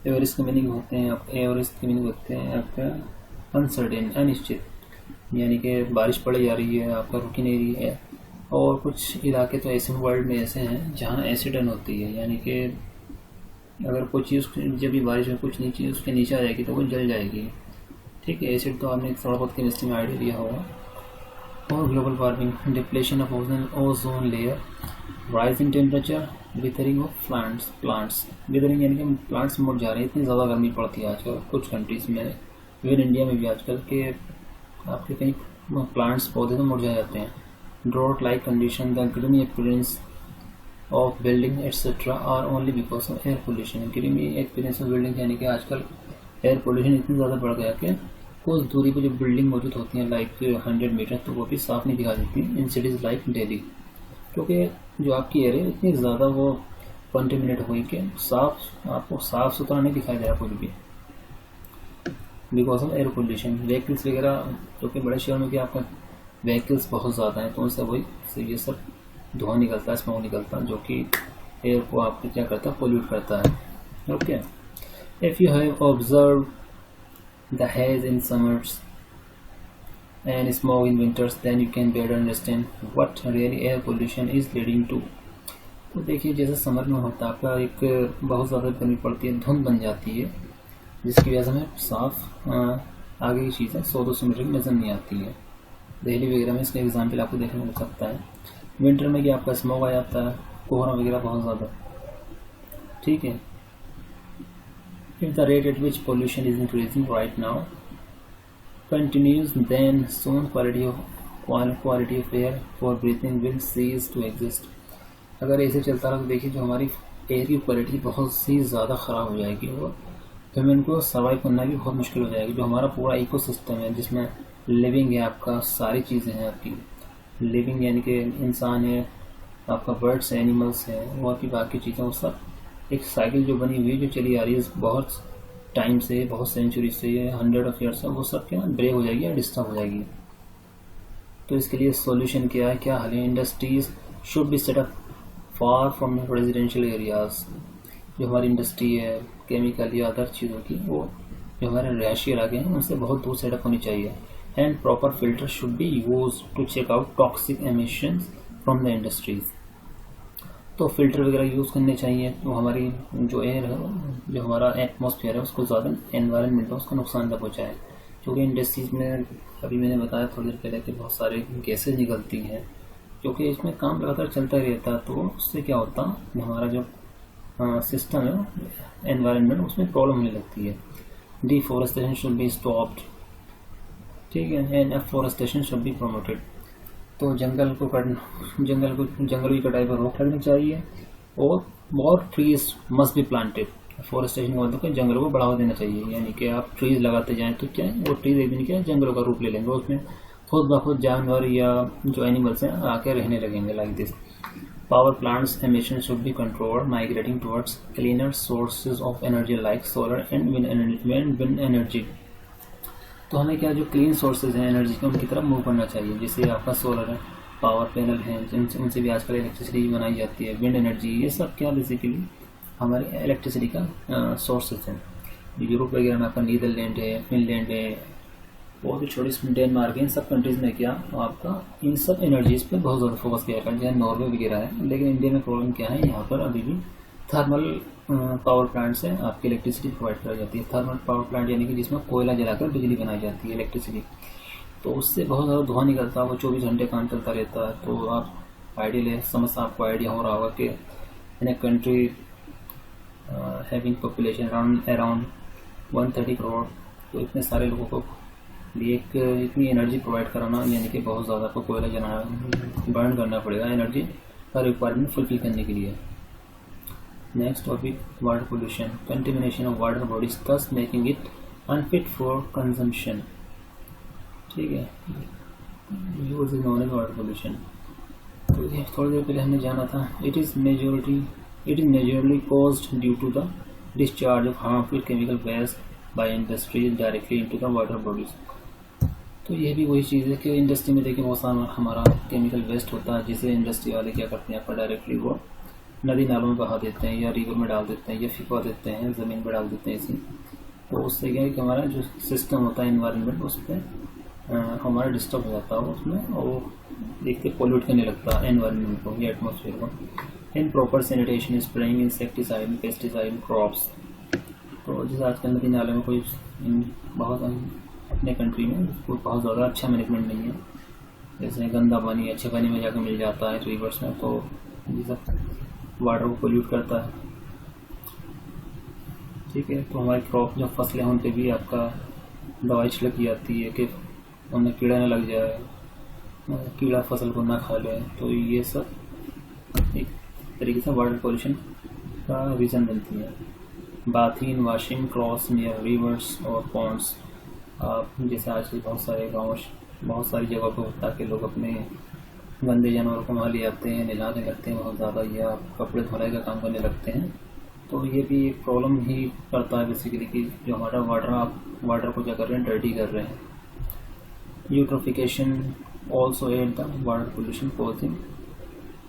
एवरेस्ट के मीनिंग होते हैं आपका अनसर्टेन, अनिश्चित, यानी कि बारिश पड़ जा रही है आपका रुकी नहीं रही है। और कुछ इलाके तो ऐसे वर्ल्ड में ऐसे हैं जहाँ एसिड रेन होती है, यानी कि अगर कोई चीज़ जब भी बारिश में कुछ नीचे उसके नीचे आ जाएगी तो वो जल जाएगी। ठीक है, एसिड तो आपने थोड़ा बहुत केमिस्ट्री में आइडिया लिया होगा। और global warming, depletion of ozone layer, rise in temperature, withering of plants. Withering यानी कि प्लांट्स मुड़ जा रहे हैं, इतनी ज़्यादा गर्मी पड़ती है आजकल कुछ कंट्रीज़ में, इवन इंडिया में भी आजकल के आपके कई प्लांट्स पौधे तो मुरझा जाते हैं। Drought like condition, the grimy appearance of building etcetera are only because of air pollution. Grimy appearance of building यानी कि आजकल एयर पोल्यूशन इतनी ज़्यादा बढ़ गया कि कुछ दूरी पर जो बिल्डिंग मौजूद होती हैं लाइक 100 मीटर तो वो भी साफ नहीं दिखा देती इन सिटीज़ लाइक दिल्ली, क्योंकि जो आपकी एयर है इतनी ज़्यादा वो कंटेमिनेट हुई कि आपको साफ सुथरा नहीं दिखाई दे रहा कुछ भी because of air pollution. Vehicles वगैरह क्योंकि बड़े शहरों में कि आपका व्हीकल्स बहुत ज़्यादा हैं तो उनसे वही ये सब धुआं निकलता है, स्मोक निकलता है जो कि एयर को आपको क्या करता है, पोल्यूट करता है। Okay, if you have observe the haze in summers and smog in winters, then you can better understand what really air pollution is leading to। तो देखिए जैसे समर में होता है आपका एक बहुत ज़्यादा गर्मी पड़ती है, धुंध बन जाती है जिसकी वजह से हमें साफ आगे की चीज़ें 100-200 मीटर की नज़र नहीं आती है। दिल्ली वगैरह में इसका एग्जाम्पल आपको देखने को मिल सकता है। विंटर में कि आपका स्मोक आ जाता है, कोहरा वगैरह बहुत ज़्यादा। ठीक है, if the rate at which pollution is increasing right now continues, then soon quality of air for breathing will cease to exist। अगर ऐसे चलता रहा तो देखिए जो हमारी एयर की क्वालिटी बहुत सी ज़्यादा ख़राब हो जाएगी और ह्यूमन को सर्वाइव करना भी बहुत मुश्किल हो जाएगी। जो हमारा पूरा इकोसिस्टम है जिसमें लिविंग है आपका, सारी चीज़ें हैं आपकी लिविंग यानी कि इंसान है, आपका बर्ड्स है, एनिमल्स हैं, और की बाकी चीज़ें, वो सब एक साइकिल जो बनी हुई है जो चली आ रही है बहुत टाइम से, बहुत सेंचुरी से, 100 ऑफ ईयर्स से, वो सब क्या ब्रेक हो जाएगी या डिस्टर्ब हो जाएगी। तो इसके लिए सॉल्यूशन क्या है, क्या हल है? Industries should be set up far from residential areas. जो हमारी इंडस्ट्री है केमिकल या अदर चीज़ों की, वो जो हमारे रहायशी इलाके हैं उनसे बहुत दूर सेटअप होनी चाहिए। And proper filter should be use to check out toxic emissions from the industries. तो फिल्टर वगैरह यूज़ करने चाहिए तो हमारी जो एयर है, जो हमारा एटमॉस्फेयर है उसको ज़्यादा एनवायरनमेंट है उसको नुकसान न पहुँचाए। क्योंकि इंडस्ट्रीज में अभी मैंने बताया थोड़ी देर पहले कि बहुत सारे गैसेज निकलती हैं क्योंकि इसमें काम लगातार चलता ही रहता है। तो उससे क्या होता है, हमारा जो सिस्टम है एनवायरनमेंट उसमें प्रॉब्लम होने लगती है। डिफॉरेस्टेशन शुड बी स्टॉप्ड, ठीक है, and afforestation should be promoted. तो जंगल की कटाई पर रोक लगनी चाहिए और more trees must be planted. Forestation का मतलब जंगलों को बढ़ावा देना चाहिए, यानी कि आप ट्रीज लगाते जाएं तो क्या है वो ट्रीज एक दिन क्या जंगलों का रूप ले लेंगे, उसमें खुद ब खुद जानवर या जो एनिमल्स हैं आके रहने लगेंगे like this. Power plants emission should be controlled migrating towards cleaner sources of energy like solar and wind energy. तो हमें क्या जो क्लीन सोर्सेज हैं एनर्जी के उनकी तरफ मूव करना चाहिए, जैसे आपका सोलर है, पावर पैनल है, उनसे भी आजकल इलेक्ट्रिसिटी बनाई जाती है, विंड एनर्जी, ये सब क्या बेसिकली हमारे इलेक्ट्रिसिटी का सोर्सेज हैं। यूरोप वगैरह में आपका नीदरलैंड है, फिनलैंड है, बहुत ही छोटी डेनमार्क, इन सब कंट्रीज़ में क्या आपका इन सब एनर्जीज़ पे बहुत ज़्यादा फोकस किया है, जैसे नॉर्वे वगैरह है। लेकिन इंडिया में प्रॉब्लम क्या है, यहाँ पर अभी भी थर्मल पावर प्लांट से आपकी इलेक्ट्रिसिटी प्रोवाइड कराई जाती है। थर्मल पावर प्लांट यानी कि जिसमें कोयला जलाकर बिजली बनाई जाती है, इलेक्ट्रिसिटी, तो उससे बहुत ज़्यादा धुआं निकलता है, वो 24 घंटे काम चलता रहता है। तो आप आइडियल है, समझ आपको आइडिया हो रहा होगा कि in a country having population around 130 crore, तो इतने सारे लोगों को लिए इतनी एनर्जी प्रोवाइड कराना, यानी कि बहुत ज़्यादा आपको कोयला जलाना, बर्न करना पड़ेगा एनर्जी का रिक्वायरमेंट फुलफिल करने के लिए। Next topic, water pollution, contamination of water bodies thus making it unfit for consumption. ठीक है, use is known as water pollution. तो ये थोड़ी देर पहले हमने जाना था, it is majorly caused due to the discharge of harmful chemical waste by industries directly into the water bodies. तो ये भी वही चीज़ है कि इंडस्ट्री में देखिए बहुत सारा हमारा केमिकल वेस्ट होता है, जिसे इंडस्ट्री वाले क्या करते हैं, आपका डायरेक्टली वो नदी नालों में बहा देते हैं या रिवर में डाल देते हैं या फिकवा देते हैं, ज़मीन पर डाल देते हैं इसी। तो उससे क्या है कि हमारा जो सिस्टम होता है इन्वायरमेंट, उस पर हमारा डिस्टर्ब हो जाता है उसमें, और देखते पोल्यूट करने लगता है एनवायरनमेंट को या एटमोसफेयर को। In proper sanitation, spraying insecticide, pesticide, crops. तो जैसे आजकल नदी नाले में कोई बहुत अपने कंट्री में कोई बहुत ज़्यादा अच्छा मैनेजमेंट नहीं है, जैसे गंदा पानी अच्छे पानी में जाकर मिल जाता है रिवर्स में, तो ये सब वाटर को पोल्यूट करता है। ठीक है, तो हमारी क्रॉप जो फसलें उन पर भी आपका दवाई छिड़की जाती है कि उनमें कीड़ा न लग जाए, कीड़ा फसल को ना खा ले। तो ये सब एक तरीके से वाटर पोल्यूशन का रीज़न बनती है। Bathing, washing clothes near reverse और पॉन्ड्स। आप जैसे आजकल बहुत सारे गाँव, बहुत सारी जगह पर होता है कि लोग अपने गंदे जानवरों को वहाँ ले जाते हैं, नहलाने लगते हैं बहुत ज़्यादा, या कपड़े धुलाई का काम करने लगते हैं। तो ये भी एक प्रॉब्लम ही करता है बेसिकली कि जो हमारा वाटर, आप वाटर को क्या कर रहे हैं, डर्टी कर रहे हैं। Eutrophication also add the water pollution causing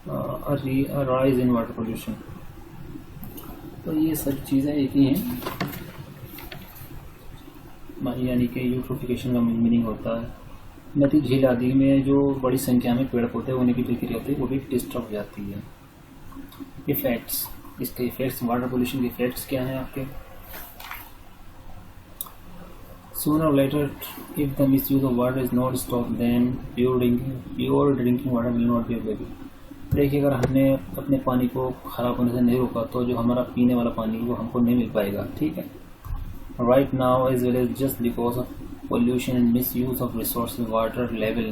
a rise in water pollution. तो ये सब चीज़ें एक ही हैं, यानी कि यूट्रोफिकेशन का मीनिंग होता है नदी झील आदि में जो बड़ी संख्या में पेड़ पौधे होने की प्रक्रिया होती है वो भी डिस्टर्ब हो जाती है। इफेक्ट्स, इसके इफेक्ट्स, वाटर पोल्यूशन के इफेक्ट्स क्या हैं आपके? Sooner or later, if the misuse of water is not stopped, then pure drinking water will not be available. देखिए, अगर हमने अपने पानी को खराब होने से नहीं रोका तो जो हमारा पीने वाला पानी वो हमको नहीं मिल पाएगा। ठीक है, right now as well as just because of pollution and misuse of resources, water level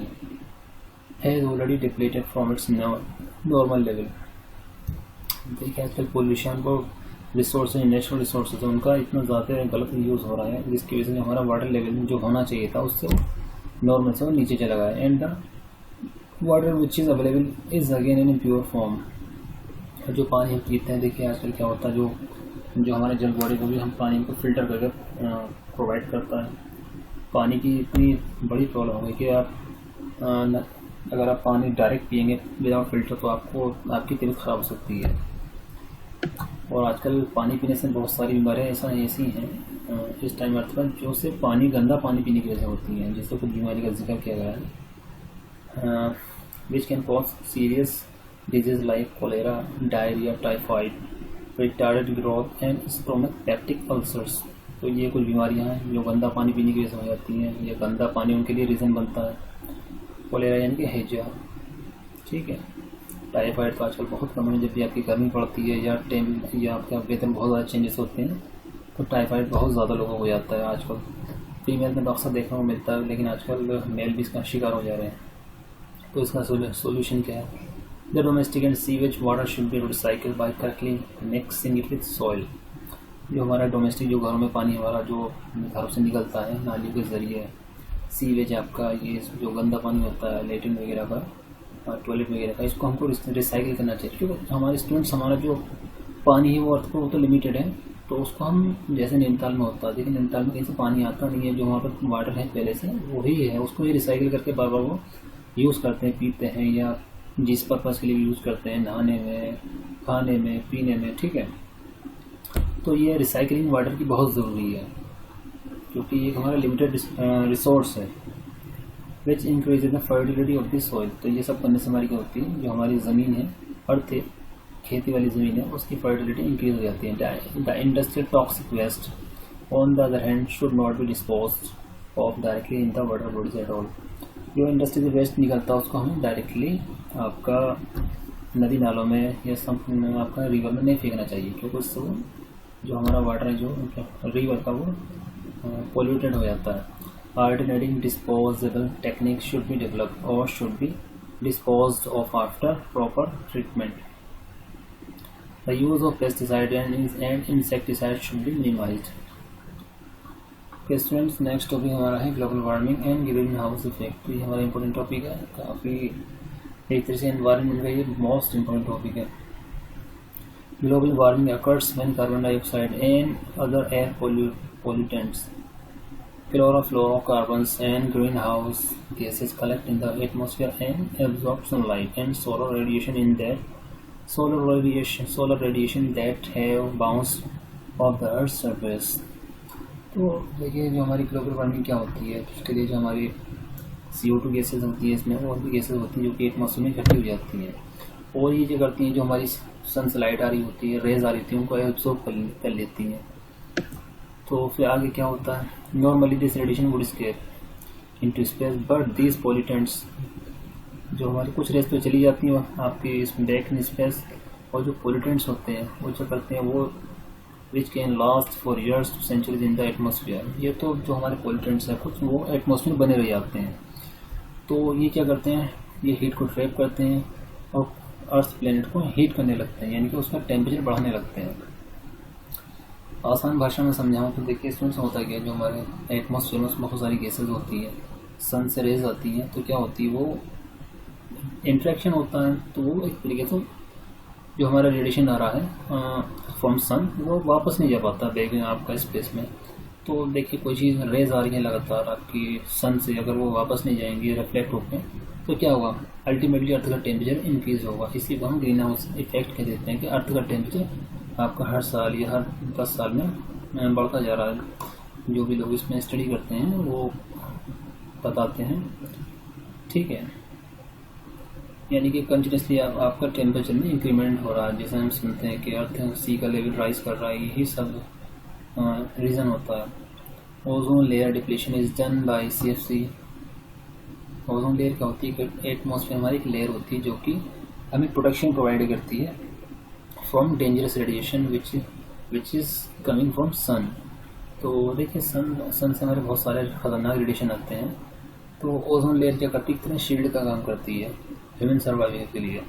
has already depleted from its normal level. देखिए, आजकल पोल्यूशन को रिसोर्सेज, नेचुरल रिसोर्सेज उनका इतना ज़्यादा गलत यूज़ हो रहा है, जिसकी वजह से हमारा वाटर लेवल जो होना चाहिए था उससे नॉर्मल से वो नीचे चला गया है। And the water which is available is again in pure form. जो पानी हम पीते हैं, देखिए आजकल क्या होता है, जो हमारे जल बॉडी को भी हम पानी को फिल्टर करके प्रोवाइड करता है। पानी की इतनी बड़ी प्रॉब्लम हो गई कि आप अगर आप पानी डायरेक्ट पिएंगे विदाउट फिल्टर तो आपकी तबीयत ख़राब हो सकती है। और आजकल पानी पीने से बहुत सारी बीमारियाँ ऐसी हैं इस टाइम अर्थ पर, जो से गंदा पानी पीने की वजह होती हैं, जिससे कुछ बीमारी का जिक्र किया गया है, which can cause serious disease like cholera, diarrhoea, typhoid, retarded growth and stomach peptic ulcers. तो ये कुछ बीमारियाँ हैं जो गंदा पानी पीने की वजह से हो जाती हैं। ये गंदा पानी उनके लिए रीज़न बनता है। कोलेरा यानी कि हैजा, ठीक है। टाइफाइड तो आजकल बहुत कम है, जब भी आपकी गर्मी पड़ती है या आपके वेदर में बहुत ज़्यादा चेंजेस होते हैं तो टाइफाइड बहुत ज़्यादा लोगों को हो जाता है। आजकल फीमेल में तो अक्सर देखने को मिलता है, लेकिन आजकल मेल भी इसका शिकार हो जा रहे हैं। तो इसका सोल्यूशन क्या है? The domestic and sewage water should be recycled by correctly mixing it with soil. जो हमारा डोमेस्टिक जो घरों में पानी हमारा जो घरों से निकलता है नाली के ज़रिए, सीवेज आपका ये जो गंदा पानी होता है लेट्रिन वगैरह का, टॉयलेट वगैरह का, इसको हमको रिसाइकिल करना चाहिए। क्योंकि हमारे स्टूडेंट्स, हमारा जो पानी है वो अर्थ को तो लिमिटेड है, तो उसको हम जैसे नैनीताल में होता है, लेकिन नैनीताल में कहीं से पानी आता नहीं है, जो वहाँ पर वाटर है पहले से वही है, उसको ही रिसाइकिल करके बार बार वो यूज़ करते हैं, पीते हैं, या जिस पर्पज़ के लिए यूज़ करते हैं, नहाने में, खाने में, पीने में, ठीक है। तो ये रिसाइकिलिंग वाटर की बहुत ज़रूरी है। क्योंकि ये हमारा लिमिटेड रिसोर्स है। Which increase the fertility of the soil, तो ये सब करने से हमारी क्या होती है, जो हमारी ज़मीन है, अर्थ है, खेती वाली ज़मीन है, उसकी फर्टिलिटी इंक्रीज हो जाती है। The industrial toxic waste on the other hand should not be disposed of directly in the water bodies at all. जो इंडस्ट्रियल वेस्ट निकलता है उसको हमें डायरेक्टली आपका नदी नालों में या सब आपका रिवर में नहीं फेंकना चाहिए, क्योंकि उससे वो जो हमारा वाटर है, जो रिवर का, वो पोल्यूटेड हो जाता है। Alternating disposable techniques should be developed or should be disposed of after proper treatment. The use of pesticide and insecticide should be minimized. Okay students, next topic हमारा है global warming and green house effect. ये हमारा important topic है, काफ़ी एक तरह से environment का ये मोस्ट इम्पोर्टेंट टॉपिक है। Global warming occurs when carbon dioxide and other air pollutants, chlorofluorocarbons and greenhouse gases collect in the atmosphere and absorb sunlight and solar radiation that have bounced off the earth's surface। तो देखिए जो हमारी global warming क्या होती है, उसके लिए जो हमारी CO2 गैसेज होती है, इसमें और भी गैसेज होती हैं जो कि एटमॉस्फेयर में इकट्ठी हो जाती हैं, और ये जो करती हैं, जो हमारी सन से लाइट आ रही होती है, रेज आ रही होती है, उनको एब्जॉर्ब कर लेती हैं। तो फिर आगे क्या होता है, normally this radiation would escape into space but these pollutants, जो हमारी कुछ रेस तो चली जाती हैं आपकी इसमें बैक इन स्पेस, और जो पॉल्यूटेंट्स होते हैं वो जो करते हैं वो which can last for years to centuries in the atmosphere. ये तो जो हमारे पॉल्यूटेंट्स हैं कुछ वो एटमॉस्फेयर बने रह जाते हैं, तो ये क्या करते हैं, ये हीट को ट्रैप करते हैं और अर्थ प्लेनेट को हीट करने लगते हैं, यानी कि उसका टेम्परेचर बढ़ाने लगते हैं। आसान भाषा में समझाऊँ तो देखिए स्टूडेंट्स, होता है क्या, जो हमारे एटमॉस्फेयर में उसमें बहुत सारी गैसेज होती है, सन से रेज आती हैं, तो क्या होती है, वो इंट्रैक्शन होता है, तो वो एक तरीके से जो हमारा रेडिएशन आ रहा है फ्रॉम सन, वो वापस नहीं जा पाता बैक आपका स्पेस में। तो देखिए कोई चीज़ रेज आ रही है लगातार आपकी सन से, अगर वो वापस नहीं जाएंगी रिफ्लेक्ट होकर, तो क्या होगा, अल्टीमेटली अर्थ का टेम्परेचर इंक्रीज होगा। इसी को हम ग्रीन हाउस इफेक्ट कह देते हैं कि अर्थ का टेम्परेचर आपका हर साल या हर 10 साल में बढ़ता जा रहा है। जो भी लोग इसमें स्टडी करते हैं वो बताते हैं, ठीक है, यानी कि कंटिन्यूसली आपका टेम्परेचर में इंक्रीमेंट हो रहा है। जैसे हम सुनते हैं कि अर्थ सी का लेवल राइज कर रहा है, यही सब रीज़न होता है। Ozone layer depletion is done by CFC। Ozone layer क्या होती है, एटमॉस्फेयर हमारी एक लेयर होती है जो कि हमें प्रोटेक्शन प्रोवाइड करती है from dangerous radiation which is coming from sun. तो देखिए सन से हमारे बहुत सारे खतरनाक रेडिएशन आते हैं, तो ओजोन लेयर क्या करती है, इतने शील्ड का काम करती है ह्यूमन सर्वाइवल के लिए।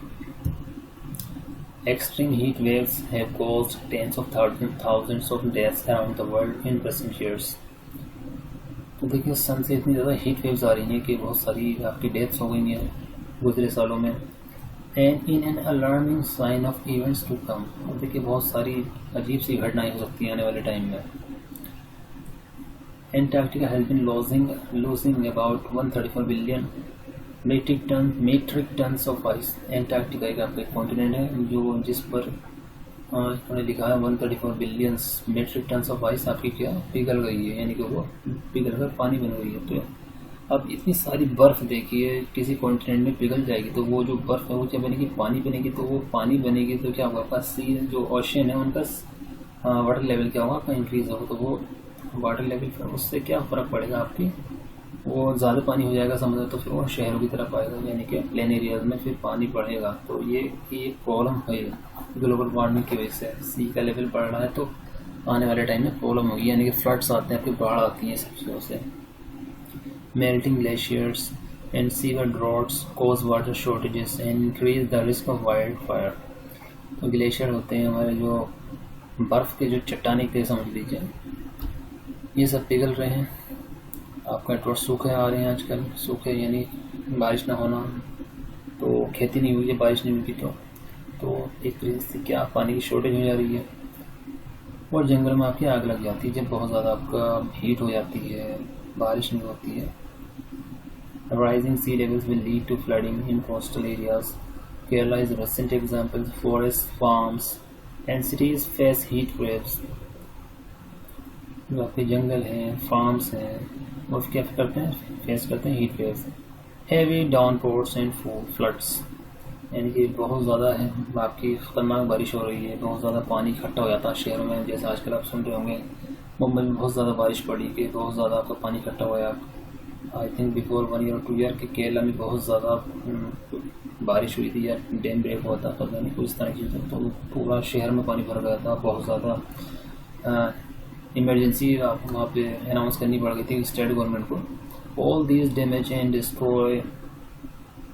Extreme heat waves have caused tens of thousands of deaths around the world in recent years. तो देखिए सन से इतनी ज़्यादा हीट वेव्स आ रही हैं कि बहुत सारी आपकी डेथ्स हो गई हैं गुजरे सालों में। And in an alarming sign of events to come, और देखिए बहुत सारी अजीब सी घटनाएं हो सकती हैं आने वाले टाइम में। Antarctica has been losing about 134 billion metric tons of ice. Antarctica एक आपका कॉन्टिनेंट है जो जिस पर उन्होंने लिखा है 134 billion metric tons of ice आपकी क्या पिघल गई है, यानी कि वो पिघल कर पानी बन गई है। तो अब इतनी सारी बर्फ़ देखिए किसी कॉन्टिनेंट में पिघल जाएगी, तो वो जो बर्फ़ है वो क्या बनेगी, पानी बनेगी। तो वो पानी बनेगी तो क्या होगा, आपका सी जो ओशन है उनका वाटर लेवल क्या होगा, आपका इंक्रीज़ होगा। तो वो वाटर लेवल पर उससे क्या फ़र्क पड़ेगा आपकी, वो ज़्यादा पानी हो जाएगा समुद्र, तो फिर वो शहरों की तरफ आएगा, यानी कि प्लेन एरियाज में फिर पानी बढ़ेगा। तो ये एक प्रॉब्लम है ग्लोबल वार्मिंग की वजह से। सी का लेवल बढ़ रहा है तो आने वाले टाइम में प्रॉब्लम होगी, यानी कि फ्लड्स आते हैं, फिर बाढ़ आती है सब चीज़ों से। Melting glaciers and sewer droughts cause water shortages and increase the risk of wild fire. तो ग्लेशियर होते हैं हमारे जो बर्फ़ के जो चट्टाने के समझ लीजिए, ये सब पिघल रहे हैं। आपका थोड़ा सूखे आ रहे हैं आजकल, सूखे यानी बारिश ना होना, तो खेती नहीं हुई है, बारिश नहीं हुई तो एक तरीके से क्या पानी की शॉर्टेज हो जा रही है। और जंगल में आपकी आग लग जाती है जब बहुत ज़्यादा आपका हीट हो जाती है, बारिश नहीं होती है। Rising sea levels will lead to flooding in coastal areas. Kerala is recent example. Forest, farms and cities face heat waves. जो आपके जंगल हैं, फार्म्स हैं, वो क्या करते हैं, फेस करते हैं heat waves, heavy downpours and floods, यानी कि बहुत ज़्यादा है आपकी खतरनाक बारिश हो रही है, बहुत ज़्यादा पानी इकट्ठा हो जाता है शहरों में। जैसे आजकल आप सुन रहे होंगे मुंबई में बहुत ज़्यादा बारिश पड़ी कि बहुत ज़्यादा आपका पानी इकट्ठा हुआ। I think before 1 year 2 year के केरला में बहुत ज़्यादा बारिश हुई थी या डैम ब्रेक हुआ था, पता नहीं कुछ इस तरह की चीज़ें, तो पूरा शहर में पानी भर गया था। बहुत ज़्यादा इमरजेंसी आप वहाँ पे अनाउंस करनी पड़ गई थी स्टेट गवर्नमेंट को। All these damage and destroy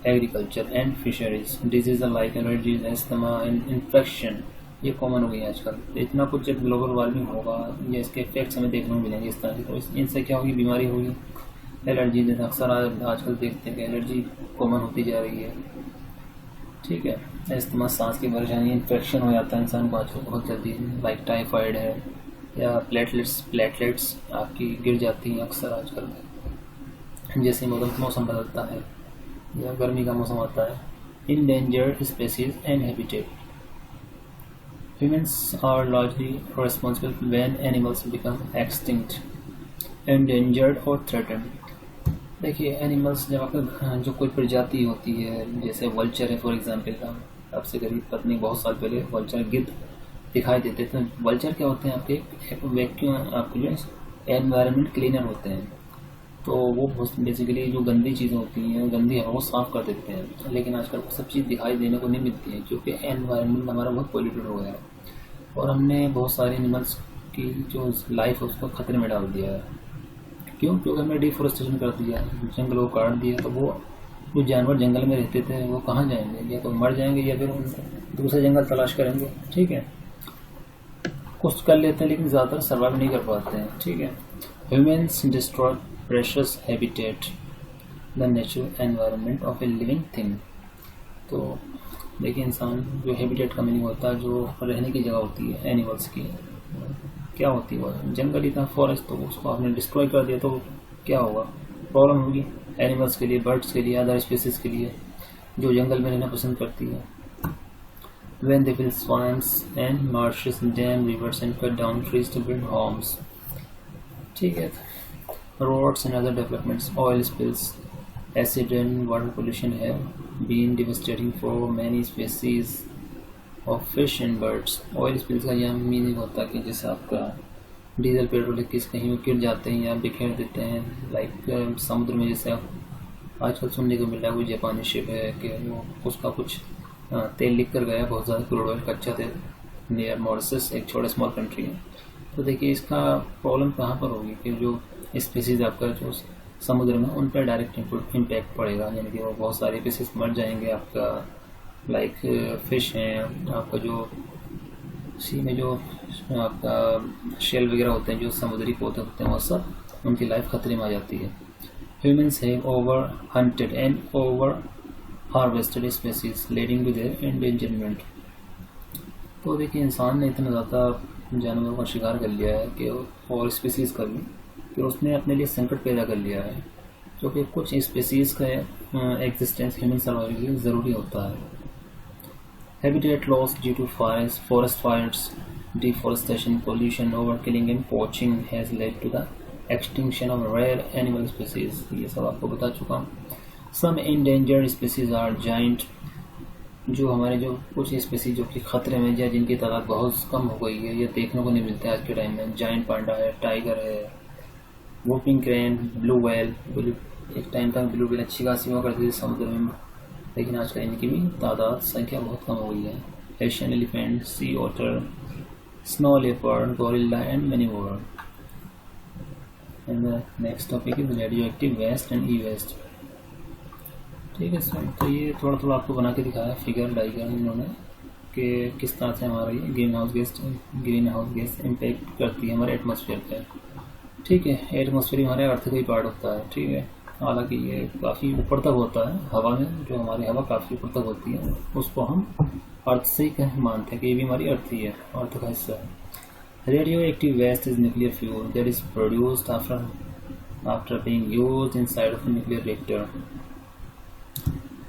agriculture and fisheries, disease like allergies, asthma and infection, ये कॉमन हो गई है आजकल। तो इतना कुछ जब ग्लोबल वार्मिंग होगा या इसके इफेक्ट्स हमें देखने को मिलेंगे इस तरह के, तो इनसे क्या होगी, बीमारी होगी। एलर्जी जैसे अक्सर आजकल देखते हैं कि एलर्जी कॉमन होती जा रही है, ठीक है। एस्थमा, सांस की परेशानी, इन्फेक्शन हो जाता है इंसान को आजकल बहुत जल्दी, लाइक टाइफाइड है, या प्लेटलेट्स आपकी गिर जाती हैं अक्सर आजकल जैसे मौसम बदलता है या गर्मी का मौसम आता है। Endangered species and habitat, humans are largely responsible when animals become extinct, endangered or threatened। देखिए एनिमल्स जब आपका जो कोई प्रजाति होती है, जैसे वल्चर है फॉर एग्जांपल, अब से करीब पत्नी बहुत साल पहले वल्चर गिद्ध दिखाई देते थे। वल्चर क्या होते हैं, आपके वैक्यूम, आपके जो एनवायरनमेंट क्लीनर होते हैं, तो वो बेसिकली जो गंदी चीज़ें होती हैं, गंदी हवा को साफ़ कर देते हैं। लेकिन आजकल वो सब चीज़ दिखाई देने को नहीं मिलती है क्योंकि एनवायरनमेंट हमारा बहुत पोल्यूटेड हो गया है और हमने बहुत सारे एनिमल्स की जो लाइफ है उसको खतरे में डाल दिया है। क्यों? क्योंकि हमने डिफोरेस्टेशन कर दिया, जंगलों को काट दिया। तो वो जो जानवर जंगल में रहते थे वो कहाँ जाएंगे, या तो मर जाएंगे या फिर दूसरे जंगल तलाश करेंगे, ठीक है। कुछ कर लेते हैं लेकिन ज़्यादातर सर्वाइव नहीं कर पाते हैं, ठीक है। Humans destroy precious habitat, the natural environment of a living thing. तो देखिए इंसान जो हैबिटेट का मीनिंग होता है, जो रहने की जगह होती है एनिमल्स की, क्या होती है वो जंगल ही था, फॉरेस्ट, तो उसको आपने डिस्ट्रॉय कर दिया तो क्या होगा, प्रॉब्लम होगी एनिमल्स के लिए, बर्ड्स के लिए, अदर स्पीसीज के लिए जो जंगल में रहना पसंद करती है। When they fill swamps and marshes, dam rivers and cut down trees to build homes, ठीक है। Roads and other developments, oil spills, acid and water pollution have been devastating for many species of fish and birds। Oil spills का यह meaning होता है कि जैसे आपका diesel petrol किस कहीं गिर जाते हैं या बिखेर देते हैं, लाइक समुद्र में जैसे आजकल सुनने को मिल रहा है कोई जापानी शिप है कि वो उसका कुछ तेल लिख कर गया, बहुत ज़्यादा क्रूड ऑयल कच्चा तेल, नियर मॉरिशस, एक छोटा स्मॉल कंट्री है। तो देखिए इसका प्रॉब्लम कहाँ पर होगी कि जो स्पीसीज आपका जो समुद्र में उन पर डायरेक्ट इम्पैक्ट पड़ेगा, यानी कि वो बहुत सारे स्पीसीज मर जाएंगे आपका, लाइक फिश हैं, आपका जो सी में जो आपका शेल वगैरह होते हैं, जो समुद्री पौधे होते हैं, वो सब उनकी लाइफ खतरे में आ जाती है। Humans have over hunted and over harvested species leading to their endangerment. तो देखिए इंसान ने इतना ज़्यादा जानवरों का शिकार कर लिया है कि और स्पेसीज़ का भी, कि उसने अपने लिए संकट पैदा कर लिया है, क्योंकि कुछ स्पेसीज़ का एग्जिस्टेंस ह्यूमन सर्वाइवल के लिए ज़रूरी होता है। Habitat loss due to fires, forest fires, deforestation, pollution, over killing and poaching has led to the extinction of rare animal species. ये सब आपको बता चुका हूँ। Some endangered species are giant, जो हमारे जो कुछ स्पीसीज जो कि खतरे में या जिनकी तादाद बहुत कम हो गई है, ये देखने को नहीं मिलते आज के टाइम में। जाइंट पांडा है, टाइगर है, वूपिंग क्रेन, ब्लू व्हेल। एक टाइम तक ब्लू व्हेल अच्छी खासी हुआ करती थी समुद्र में, लेकिन आजकल इनकी भी तादाद संख्या बहुत कम हो गई है। Asian elephant, sea otter, snow leopard, gorilla and many more. And the next topic is radio active waste and e waste. ठीक है सर, तो ये थोड़ा थोड़ा आपको बना के दिखाया फिगर डायग्राम इन्होंने कि किस तरह से हमारा ये ग्रीन हाउस गैस इम्पैक्ट करती है हमारे एटमॉस्फेयर पे। ठीक है, एटमॉस्फेयर हमारे अर्थ का ही पार्ट होता है, ठीक है। हालांकि ये काफ़ी ऊपर तक होता है हवा में, जो हमारी हवा काफ़ी ऊपर तक होती है, उसको हम अर्थ से ही मानते हैं कि ये भी हमारी अर्थ ही है, अर्थ का हिस्सा है। Radio active waste is nuclear fuel that is produced after being used inside of nuclear reactor.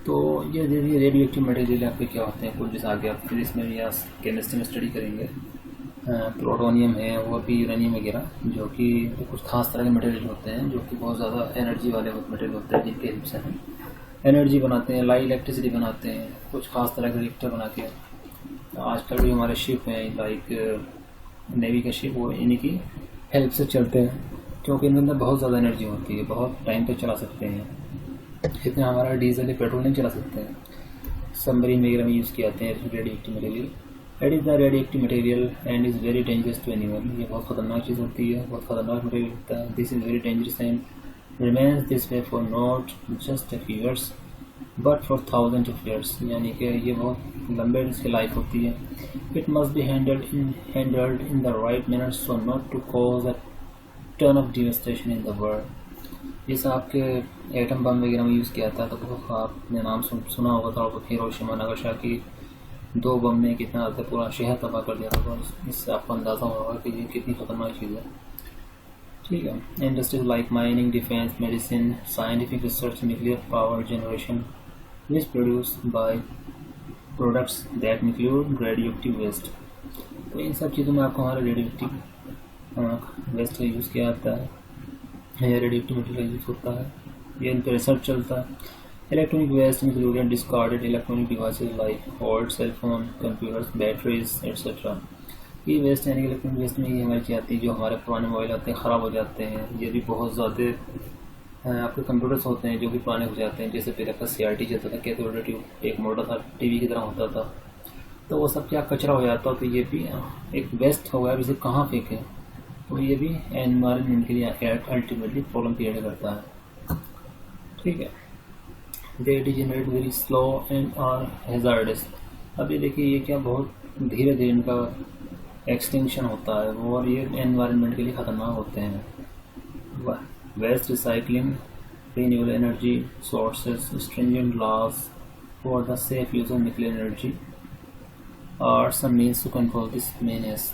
तो ये रेडियो एक्टिव मटेरियल आपके क्या होते हैं, कुछ जैसे आगे आप फिजिक्स में या केमिस्ट्री में स्टडी करेंगे। प्लूटोनियम है और भी यूरेनियम वगैरह, जो कि कुछ खास तरह के मटेरियल होते हैं जो कि बहुत ज़्यादा एनर्जी वाले मटेरियल होते हैं, जिनके हेल्प से हम एनर्जी बनाते हैं, लाइट इलेक्ट्रिसिटी बनाते हैं, कुछ खास तरह के रिएक्टर बना के। आजकल जो हमारे शिप हैं लाइक नेवी के शिप, वो इन्हीं की हेल्प से चलते हैं, क्योंकि इनके अंदर बहुत ज़्यादा एनर्जी होती है, बहुत टाइम तक चला सकते हैं, इतना हमारा डीजल या पेट्रोल नहीं चला सकते हैं। सबमरीन वगैरह में यूज़ किए जाते हैं radio active material. It is the radio active material and is very dangerous to animal. ये बहुत खतरनाक चीज़ होती है, बहुत खतरनाक मटेरियल होता है। This is very dangerous and remains this way for not just a few years but for thousand of years, यानी कि ये बहुत लंबे इसकी लाइफ होती है। It must be handled in the right manner so not to cause a turn of devastation in the world. जैसे आपके एटम बम वगैरह में यूज़ किया था, तो आपने नाम सुना होगा था, और हिरोशिमा नागासाकी 2 बम ने कितना ज़्यादा पूरा शहर तबाह कर दिया था। तो इससे आपको अंदाज़ा होगा कि ये कितनी खतरनाक चीज़ है। ठीक है। Industries like mining, defence, medicine, scientific research, nuclear power generation which produce by products that include radioactive waste. तो इन सब चीज़ों में आपको हमारा रेडियोएक्टिव वेस्ट का यूज़ किया जाता है, या रेडियोएक्टिव मटेरियल यूज़ होता है, ये इन पर रिसर्च चलता है। Electronic waste included discarded electronic devices like old cellphone, computers, batteries etcetera. ये वेस्ट यानी कि इलेक्ट्रॉनिक वेस्ट में ये हमारी चीज़ आती है, जो हमारे पुराने मोबाइल आते हैं, ख़राब हो जाते हैं। ये भी बहुत ज़्यादा आपके कंप्यूटर्स होते हैं जो कि पुराने हो जाते हैं। जैसे पहले आपका CRT चलता था, कैथोड ट्यूब, एक मोटा था, टीवी की तरह होता था, तो वो सब क्या कचरा हो जाता। तो ये भी एक वेस्ट हो गया, इसे कहाँ फेंके, तो ये भी एनवायरनमेंट के लिए अल्टीमेटली प्रॉब्लम क्रिएट करता है। ठीक है। They degenerate very slow and are hazardous. अब ये देखिए, ये क्या बहुत धीरे धीरे इनका एक्सटिंक्शन होता है, और ये एनवायरनमेंट के लिए ख़तरनाक होते हैं। Waste recycling, renewable energy sources, stringent laws for the safe use of nuclear energy और some means to control this menace.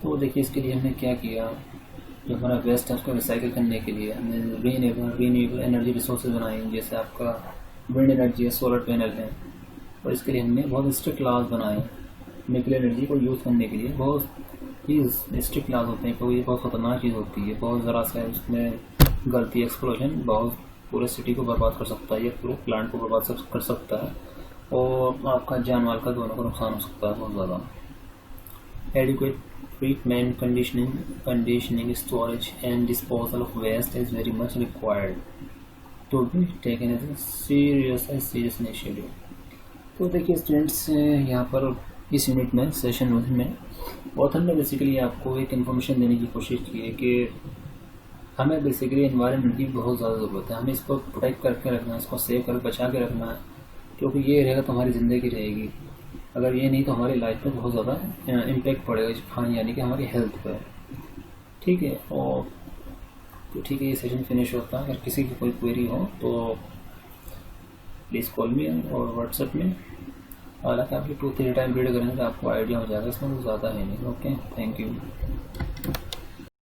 तो देखिए, इसके लिए हमने क्या किया, जो हमारा वेस्ट है उसको रिसाइकिल करने के लिए हमने रीन्यूएबल एनर्जी रिसोर्सेज बनाए। जैसे आपका विंड एनर्जी है, सोलर पैनल है, और इसके लिए हमने बहुत स्ट्रिक्ट लॉज बनाए। न्यूक्लियर एनर्जी को यूज़ करने के लिए बहुत ही स्ट्रिक्ट लॉज होते हैं, क्योंकि ये बहुत ख़तरनाक चीज़ होती है। बहुत ज़रा सा उसमें गलती, एक्सप्लोजन बहुत पूरे सिटी को बर्बाद कर सकता है, या पूरे प्लांट को बर्बाद कर सकता है, और आपका जान माल का दोनों को नुकसान हो सकता है बहुत ज़्यादा। Adequate treatment, conditioning, storage and disposal of waste is very much required to be taken as a serious initiative। तो देखिए स्टूडेंट्स, यहाँ पर इस यूनिट में सेशन 1 में ऑथर ने बेसिकली आपको एक इन्फॉर्मेशन देने की कोशिश की है कि हमें बेसिकली एनवायरनमेंट की बहुत ज़्यादा ज़रूरत है। हमें इसको प्रोटेक्ट करके रखना है, इसको सेव करके बचा के रखना है, क्योंकि ये रहेगा तो हमारी ज़िंदगी रहेगी। अगर ये नहीं तो हमारी लाइफ पे बहुत ज़्यादा इम्पेक्ट पड़ेगा, हाँ, यानी कि हमारी हेल्थ पर। ठीक है। और तो ठीक है, ये सेशन फिनिश होता है। अगर किसी की कोई क्वेरी हो तो प्लीज़ कॉल मी और व्हाट्सएप में। हालांकि आप 2-3 टाइम रीड करेंगे तो आपको आइडिया हो जाएगा, इसमें कुछ ज़्यादा है नहीं। Okay, thank you.